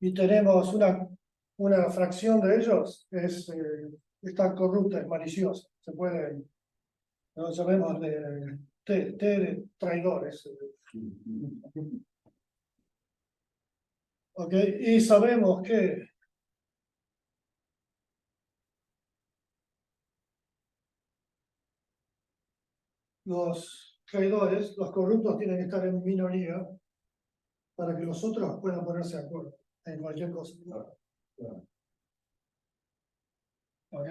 Y tenemos una fracción de ellos que está corrupta, es maliciosa. Se puede, lo llamemos de traidores. ¿Ok? Y sabemos que los traidores, los corruptos tienen que estar en minoría para que los otros puedan ponerse de acuerdo en cualquier cosa. ¿Ok?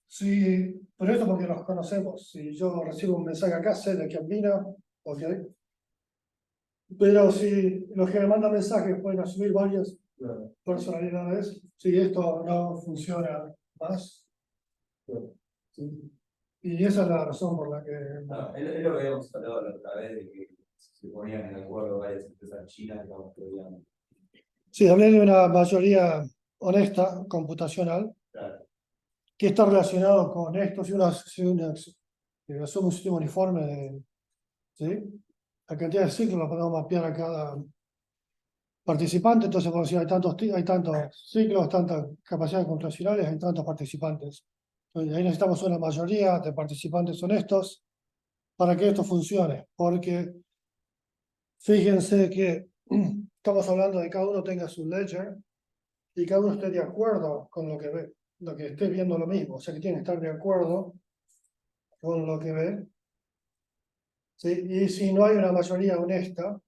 Sí, pero esto porque los conocemos. Si yo recibo un mensaje acá, sé de quién vino, ¿ok? Pero si los que me mandan mensajes pueden asumir varias personalidades, si esto no funciona más. Sí. Y esa es la razón por la que... No, es lo que habíamos hablado la otra vez, de que se ponían en acuerdo varias empresas chinas, digamos, que podían. Sí, hablé de una mayoría honesta, computacional, Claro. que está relacionado con esto. Si hacemos un sistema uniforme de, ¿sí? La cantidad de ciclos la podemos mapear a cada participante, entonces por si hay tantos ciclos, tantas capacidades computacionales, hay tantos participantes. Entonces, ahí necesitamos una mayoría de participantes honestos para que esto funcione, porque fíjense que estamos hablando de que cada uno tenga su ledger y cada uno esté de acuerdo con lo que ve, lo que esté viendo lo mismo, o sea que tiene que estar de acuerdo con lo que ve. ¿Sí? Y si no hay una mayoría honesta,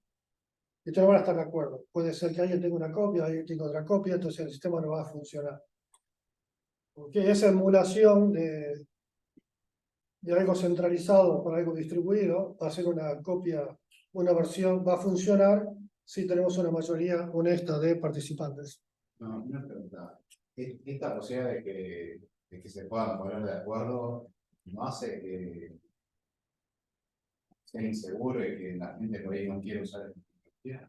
entonces no van a estar de acuerdo. Puede ser que alguien tenga una copia, alguien tenga otra copia, entonces el sistema no va a funcionar. Porque esa emulación de algo centralizado por algo distribuido va a ser una copia, una versión, va a funcionar si tenemos una mayoría honesta de participantes. No, una pregunta. Esta posibilidad de que se puedan poner de acuerdo no hace que sea inseguro y que la gente por ahí no quiere usar esta tecnología.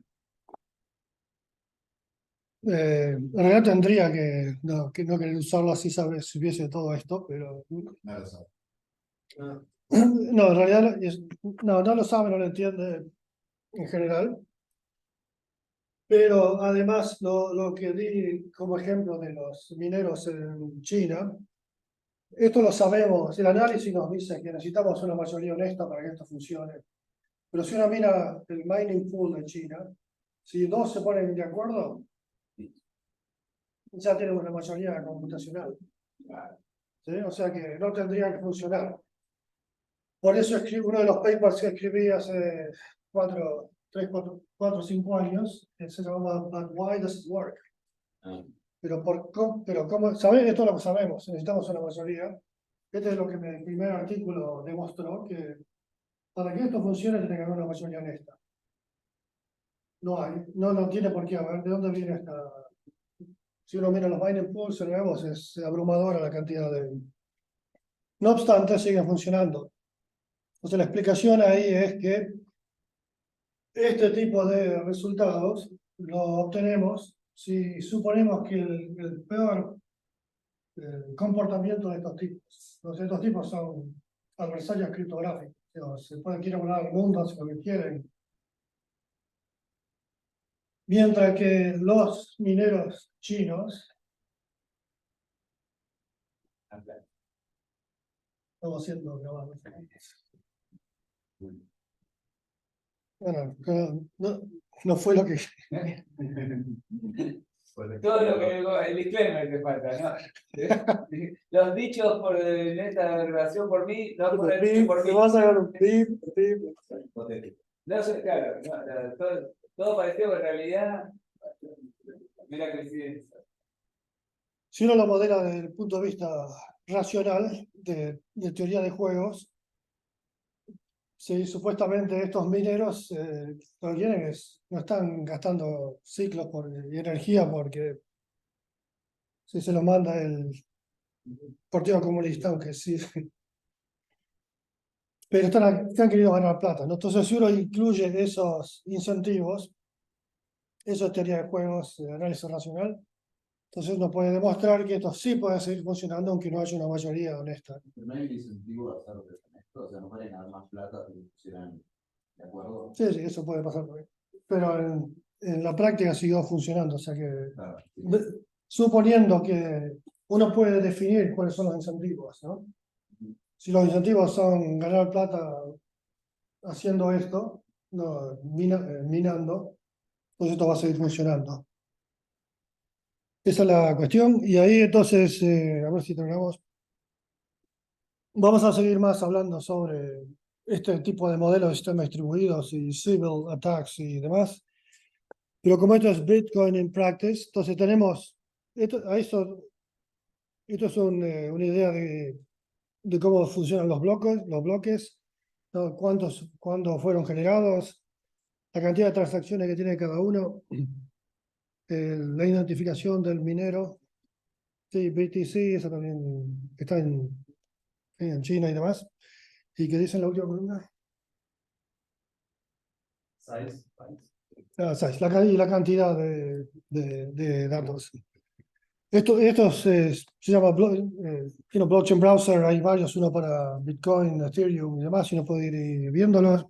En realidad tendría que no querer usarlo así, ¿sabes? Si hubiese todo esto, pero No lo sabe. no, en realidad no lo sabe, no lo entiende en general. Pero además, lo que di como ejemplo de los mineros en China, esto lo sabemos, el análisis nos dice que necesitamos una mayoría honesta para que esto funcione. Pero si uno mira el mining pool de China, si dos se ponen de acuerdo, ya tienen una mayoría computacional. ¿Sí? O sea que no tendría que funcionar. Por eso uno de los papers que escribí hace 4 o 5 años, que se llama But Why Does It Work? Pero ¿cómo? ¿Sabes? Esto lo sabemos, necesitamos una mayoría. Este es lo que el primer artículo demostró, que para que esto funcione tiene que haber una mayoría honesta. No hay, no tiene por qué haber. ¿De dónde viene esta? Si uno mira los mining pools nuevos, es abrumadora la cantidad de... No obstante, siguen funcionando. Entonces la explicación ahí es que este tipo de resultados lo obtenemos si suponemos que el peor comportamiento de estos tipos. Entonces, estos tipos son adversarios criptográficos. Se quieren volar al mundo, hacen lo que quieren. Mientras que los mineros chinos, estamos siendo grabados. Bueno, no fue lo que... Todo lo que el disclaimer que falta, ¿no? Los dichos por en esta relación por mí, no por el dicho por mí. Vas a ver un pip. No sé, claro, todo pareció que en realidad, mira coincidencia. Si uno lo modela desde el punto de vista racional, de teoría de juegos, sí, supuestamente estos mineros lo que quieren no están gastando ciclos y energía porque si se lo manda el Partido Comunista, aunque sí. Pero están queriendo ganar plata, ¿no? Entonces, si uno incluye esos incentivos, eso es teoría de juegos, análisis racional, entonces uno puede demostrar que esto sí puede seguir funcionando aunque no haya una mayoría honesta. Pero no hay un incentivo a hacerlo esto, o sea, no pueden ganar más plata si pusieran de acuerdo. Sí, eso puede pasar también. Pero en la práctica siguió funcionando, o sea que Claro, sí. suponiendo que uno puede definir cuáles son los incentivos, ¿no? Si los incentivos son ganar plata haciendo esto, no, minando, pues esto va a seguir funcionando. Esa es la cuestión. Y ahí entonces, a ver si terminamos. Vamos a seguir más hablando sobre este tipo de modelos de sistemas distribuidos y civil attacks y demás. Pero como esto es Bitcoin in practice, entonces tenemos, esto es una idea de cómo funcionan los bloques, ¿no? Cuándo fueron generados, la cantidad de transacciones que tiene cada uno, la identificación del minero, sí, BTC, eso también está en China y demás. ¿Y qué dice en la última columna? ¿Sabes? Size, la cantidad de datos. Esto se llama Blockchain Browser, hay varios, uno para Bitcoin, Ethereum y demás, y uno puede ir viéndolos.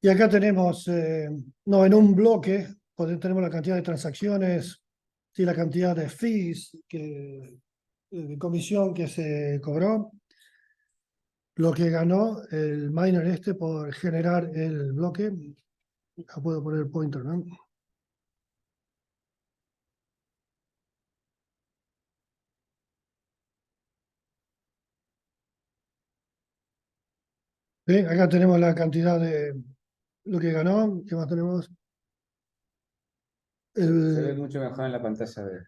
Y acá tenemos, no, en un bloque, tenemos la cantidad de transacciones y la cantidad de fees, de comisión que se cobró, lo que ganó el miner este por generar el bloque. Acá puedo poner el pointer, ¿no? Sí, acá tenemos la cantidad de lo que ganó. ¿Qué más tenemos? Se ve El, mucho mejor en la pantalla de...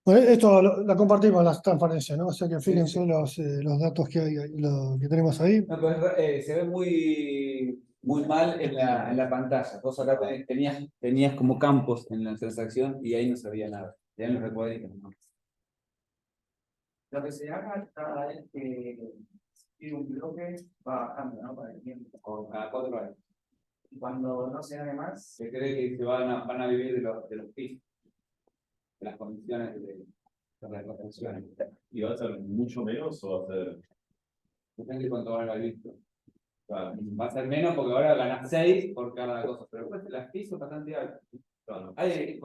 bueno, esto la compartimos, las transparencias, ¿no? O sea que fíjense los datos que hay, lo que tenemos ahí. No, pero se ve muy mal en la pantalla. Vos acá tenías como campos en la transacción y ahí no se veía nada. Ya en los recuadritos, ¿no? Lo que se haga cada vez que tiene un bloque va bajando, ¿no? Para el tiempo. O cada 4 años. Y cuando no se haga más, Se cree que van a vivir de los pisos, de las condiciones de las transacciones. ¿Y va a ser mucho menos o va a ser? Depende de cuánto valga el visto. Va a ser menos porque ahora ganas 6 por cada cosa, pero después las fees son bastante altas. Claro. Hay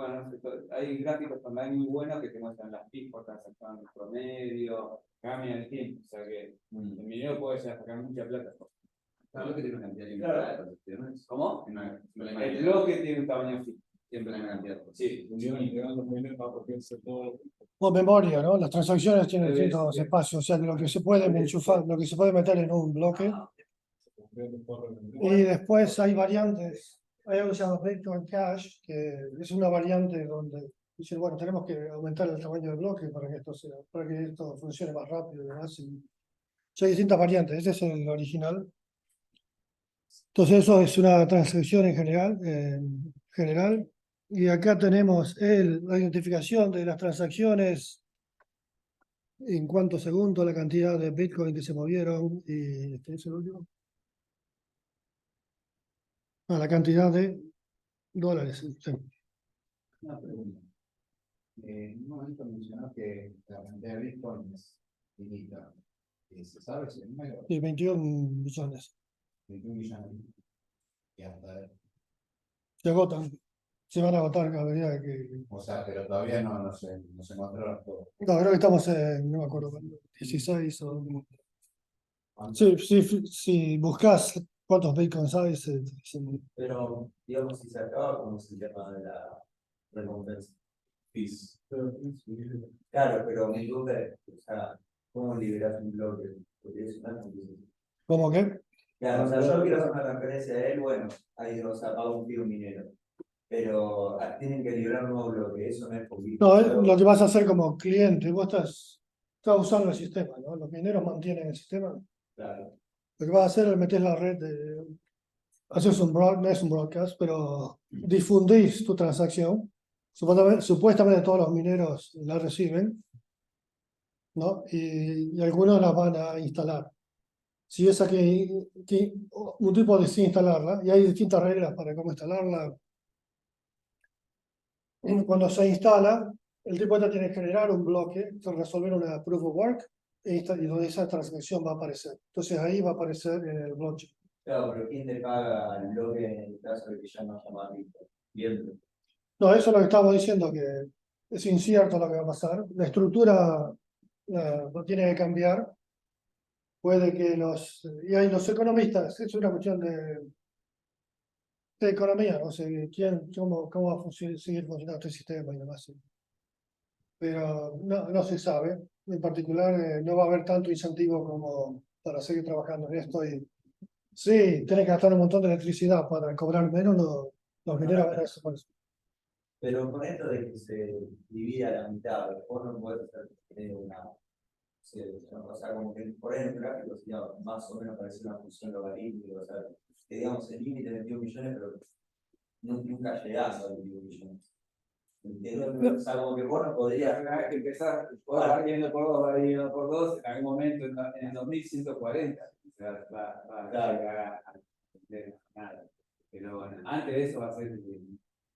gráficos online muy buenos que te muestran las fees por transacción promedio, cambia el tiempo, o sea que el minero puede llegar a sacar mucha plata. Claro, lo que tiene una cantidad limitada de transacciones. ¿Cómo? No El bloque tiene un tamaño fijo. siempre hay una cantidad. Sí. O memoria, ¿no? Las transacciones tienen Sí, distintos sí. espacios, o sea que lo que se puede enchufar, lo que se puede meter en un bloque. Y después hay variantes. Hay algo que se llama Bitcoin Cash, que es una variante donde dicen, bueno, tenemos que aumentar el tamaño del bloque para que esto funcione más rápido y demás. Hay distintas variantes, ese es el original. Entonces eso es una transacción en general. Y acá tenemos la identificación de las transacciones, en cuántos segundos, la cantidad de Bitcoin que se movieron, y este es el último. La cantidad de dólares. Sí. Una pregunta. En un momento mencionó que la cantidad de Bitcoin es finita. ¿Se sabe si el número? Sí, 21 millones. 21 millones. Y hasta, Se agotan. Se van a agotar cada medida que. o sea, pero todavía no se encontraron todos. No, creo que estamos en, no me acuerdo, 16 o. Sí, si buscas cuántos bitcoins hay, Pero, digamos, si se acaba, ¿cómo se llama la recompensa? Fees. Claro, pero mi duda es, o sea, ¿cómo liberas un bloque? Porque es una condición. ¿Cómo que? Claro, o sea, yo quiero hacer una referencia de él, bueno, ahí, o sea, pago un tiro minero. Pero tienen que liberar un nuevo bloque, eso no es poquito. No, lo que vas a hacer como cliente, vos estás usando el sistema, ¿no? Los mineros mantienen el sistema. Claro. Lo que vas a hacer es meter la red de. Haces no es un broadcast, pero difundís tu transacción. Supuestamente todos los mineros la reciben, ¿no? Y algunos la van a instalar. Si esa un tipo decide instalarla, y hay distintas reglas para cómo instalarla. Cuando se instala, el tipo tiene que generar un bloque, resolver una proof of work, y donde esa transacción va a aparecer. Entonces ahí va a aparecer en el blockchain. Claro, pero ¿quién te paga el bloque en el caso de que ya no haya más Bitcoin? Bien. No, eso es lo que estamos diciendo, que es incierto lo que va a pasar. La estructura no tiene que cambiar. Puede que y hay los economistas, es una cuestión de economía, no sé cómo va a seguir funcionando este sistema y demás. Pero no se sabe. en particular no va a haber tanto incentivo como para seguir trabajando en esto. Y sí, tiene que gastar un montón de electricidad para cobrar menos, los mineros van a eso por eso. Pero con esto de que se divide a la mitad, vos no podés tener una. O sea, como que por ahí en el gráfico sería más o menos parece una función logarítmica, o sea, que digamos el límite de 21 millones, pero nunca llegás a 21 millones. ¿Entiendes? O sea, como que vos no podrías. Una vez que empezás, vos vas yendo por dos, vas yendo por dos, en algún momento en el 2140, o sea, va a Claro. llegar a entender nada. Pero bueno, antes de eso va a ser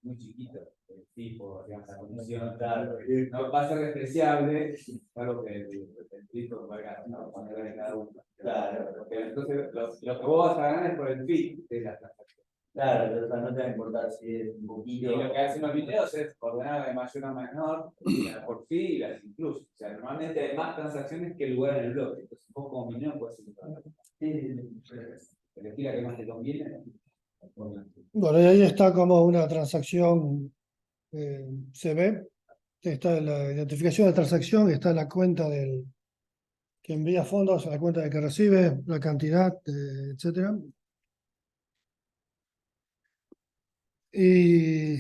muy chiquito, el tipo, digamos, la condición, Claro. no va a ser despreciable, claro que el tipo va a poner en cada uno. Claro. Pero entonces, lo que vos vas a ganar es por el fit de la transacción. Claro, pero o sea, no te va a importar si es un Y poquito. lo que hacen los videos es ordenar de mayor a menor, por fin y las incluye. O sea, normalmente hay más transacciones que lugar en el bloque. Entonces, vos como minero puedes elegir la que más te conviene. Bueno, y ahí está como una transacción se ve, está la identificación de transacción, está la cuenta del que envía fondos, la cuenta del que recibe, la cantidad, etcétera. Y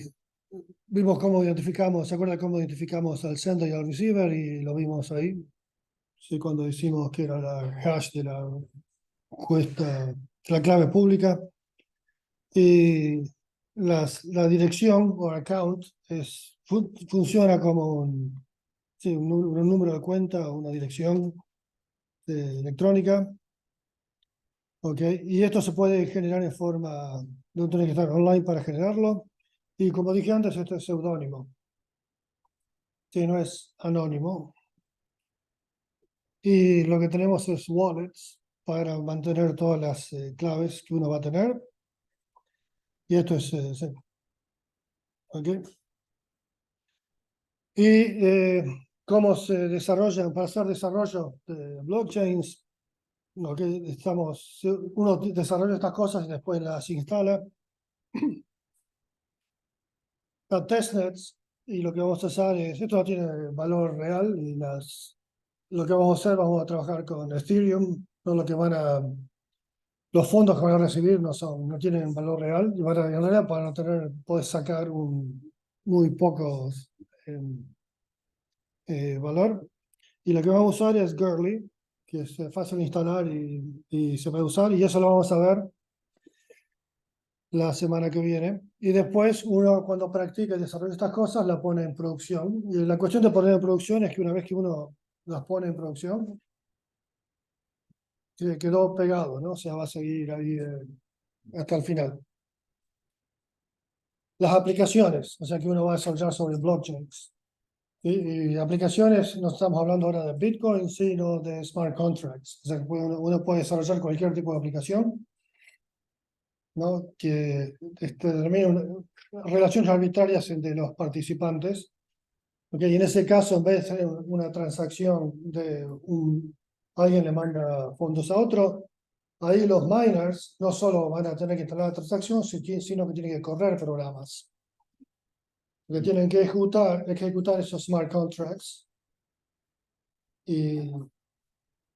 vimos cómo identificamos, ¿se acuerdan cómo identificamos al sender y al receiver? Y lo vimos ahí. Sí, cuando decimos que era la hash de la cuesta, la clave pública. Y la dirección o account funciona como un número de cuenta o una dirección electrónica. ¿Ok? Y esto se puede generar en forma, no tiene que estar online para generarlo. Y como dije antes, esto es seudónimo. Sí, no es anónimo. Y lo que tenemos es wallets para mantener todas las claves que uno va a tener. Y esto es sí. ¿Ok? Y cómo se desarrollan, para hacer desarrollo de blockchains, uno desarrolla estas cosas y después las instala a testnets, y lo que vamos a hacer es, esto no tiene valor real, y lo que vamos a hacer, vamos a trabajar con Ethereum, no lo que los fondos que van a recibir no tienen valor real, y van a, en realidad para no puedes sacar muy pocos valor. Y lo que vamos a usar es Girly, que es fácil de instalar y se puede usar, y eso lo vamos a ver la semana que viene. Y después uno cuando practica y desarrolla estas cosas la pone en producción. Y la cuestión de poner en producción es que una vez que uno las pone en producción, quedó pegado, ¿no? O sea, va a seguir ahí hasta el final. Las aplicaciones, o sea, que uno va a desarrollar sobre blockchains. Y aplicaciones, no estamos hablando ahora de Bitcoin, sino de smart contracts. O sea, que uno puede desarrollar cualquier tipo de aplicación, ¿no? Que determine relaciones arbitrarias entre los participantes. Okay, y en ese caso, en vez de ser una transacción de alguien le manda fondos a otro, ahí los miners no solo van a tener que instalar la transacción, sino que tienen que correr programas que tienen que ejecutar esos smart contracts. Y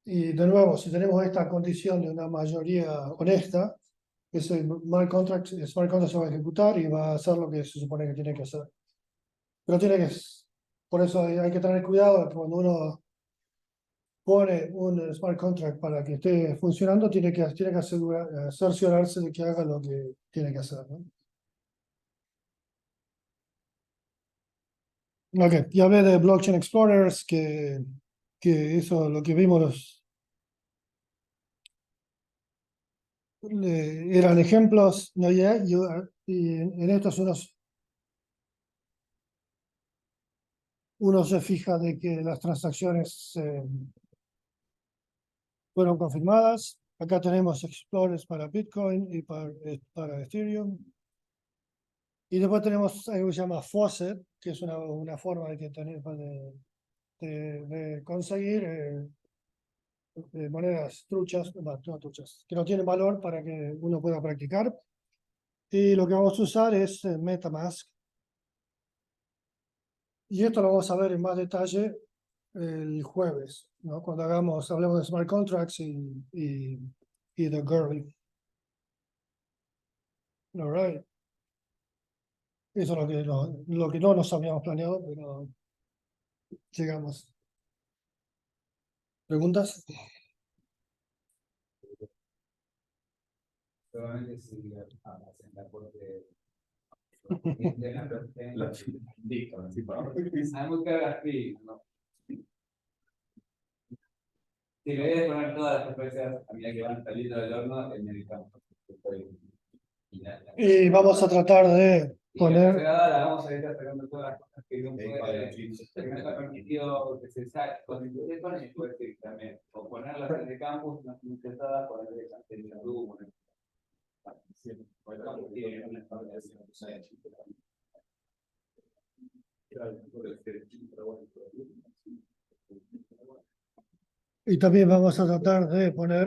de nuevo, si tenemos esta condición de una mayoría honesta, ese smart contract se va a ejecutar y va a hacer lo que se supone que tiene que hacer. Pero por eso hay que tener cuidado que cuando uno pone un smart contract para que esté funcionando, tiene que cerciorarse de que haga lo que tiene que hacer, ¿no? Ok, ya hablé de Blockchain Explorers, que eso, lo que vimos eran ejemplos, ¿no? Y en estos uno se fija de que las transacciones fueron confirmadas. Acá tenemos Explorers para Bitcoin y para Ethereum. Y después tenemos algo que se llama Faucet, que es una forma de conseguir monedas truchas, no truchas, que no tienen valor para que uno pueda practicar. Y lo que vamos a usar es MetaMask. Y esto lo vamos a ver en más detalle el jueves, ¿no? Cuando hablemos de smart contracts y de Gurley. All right. Eso es lo que no nos habíamos planeado, pero llegamos. ¿Preguntas? Solamente si hacen la corte. Listo, así para. Hay muy caras, sí, ¿no? Si le voy a poner todas las sorpresas a medida que van saliendo del horno, el medicamento. Y vamos a tratar de Y poner, la vamos a ir sacando todas las cosas que no puede, que no está permitido que se saque. Con el teléfono se puede decir también, o ponerlas en el campus, no intentadas, ponerlas en el grupo. y también vamos a tratar de poner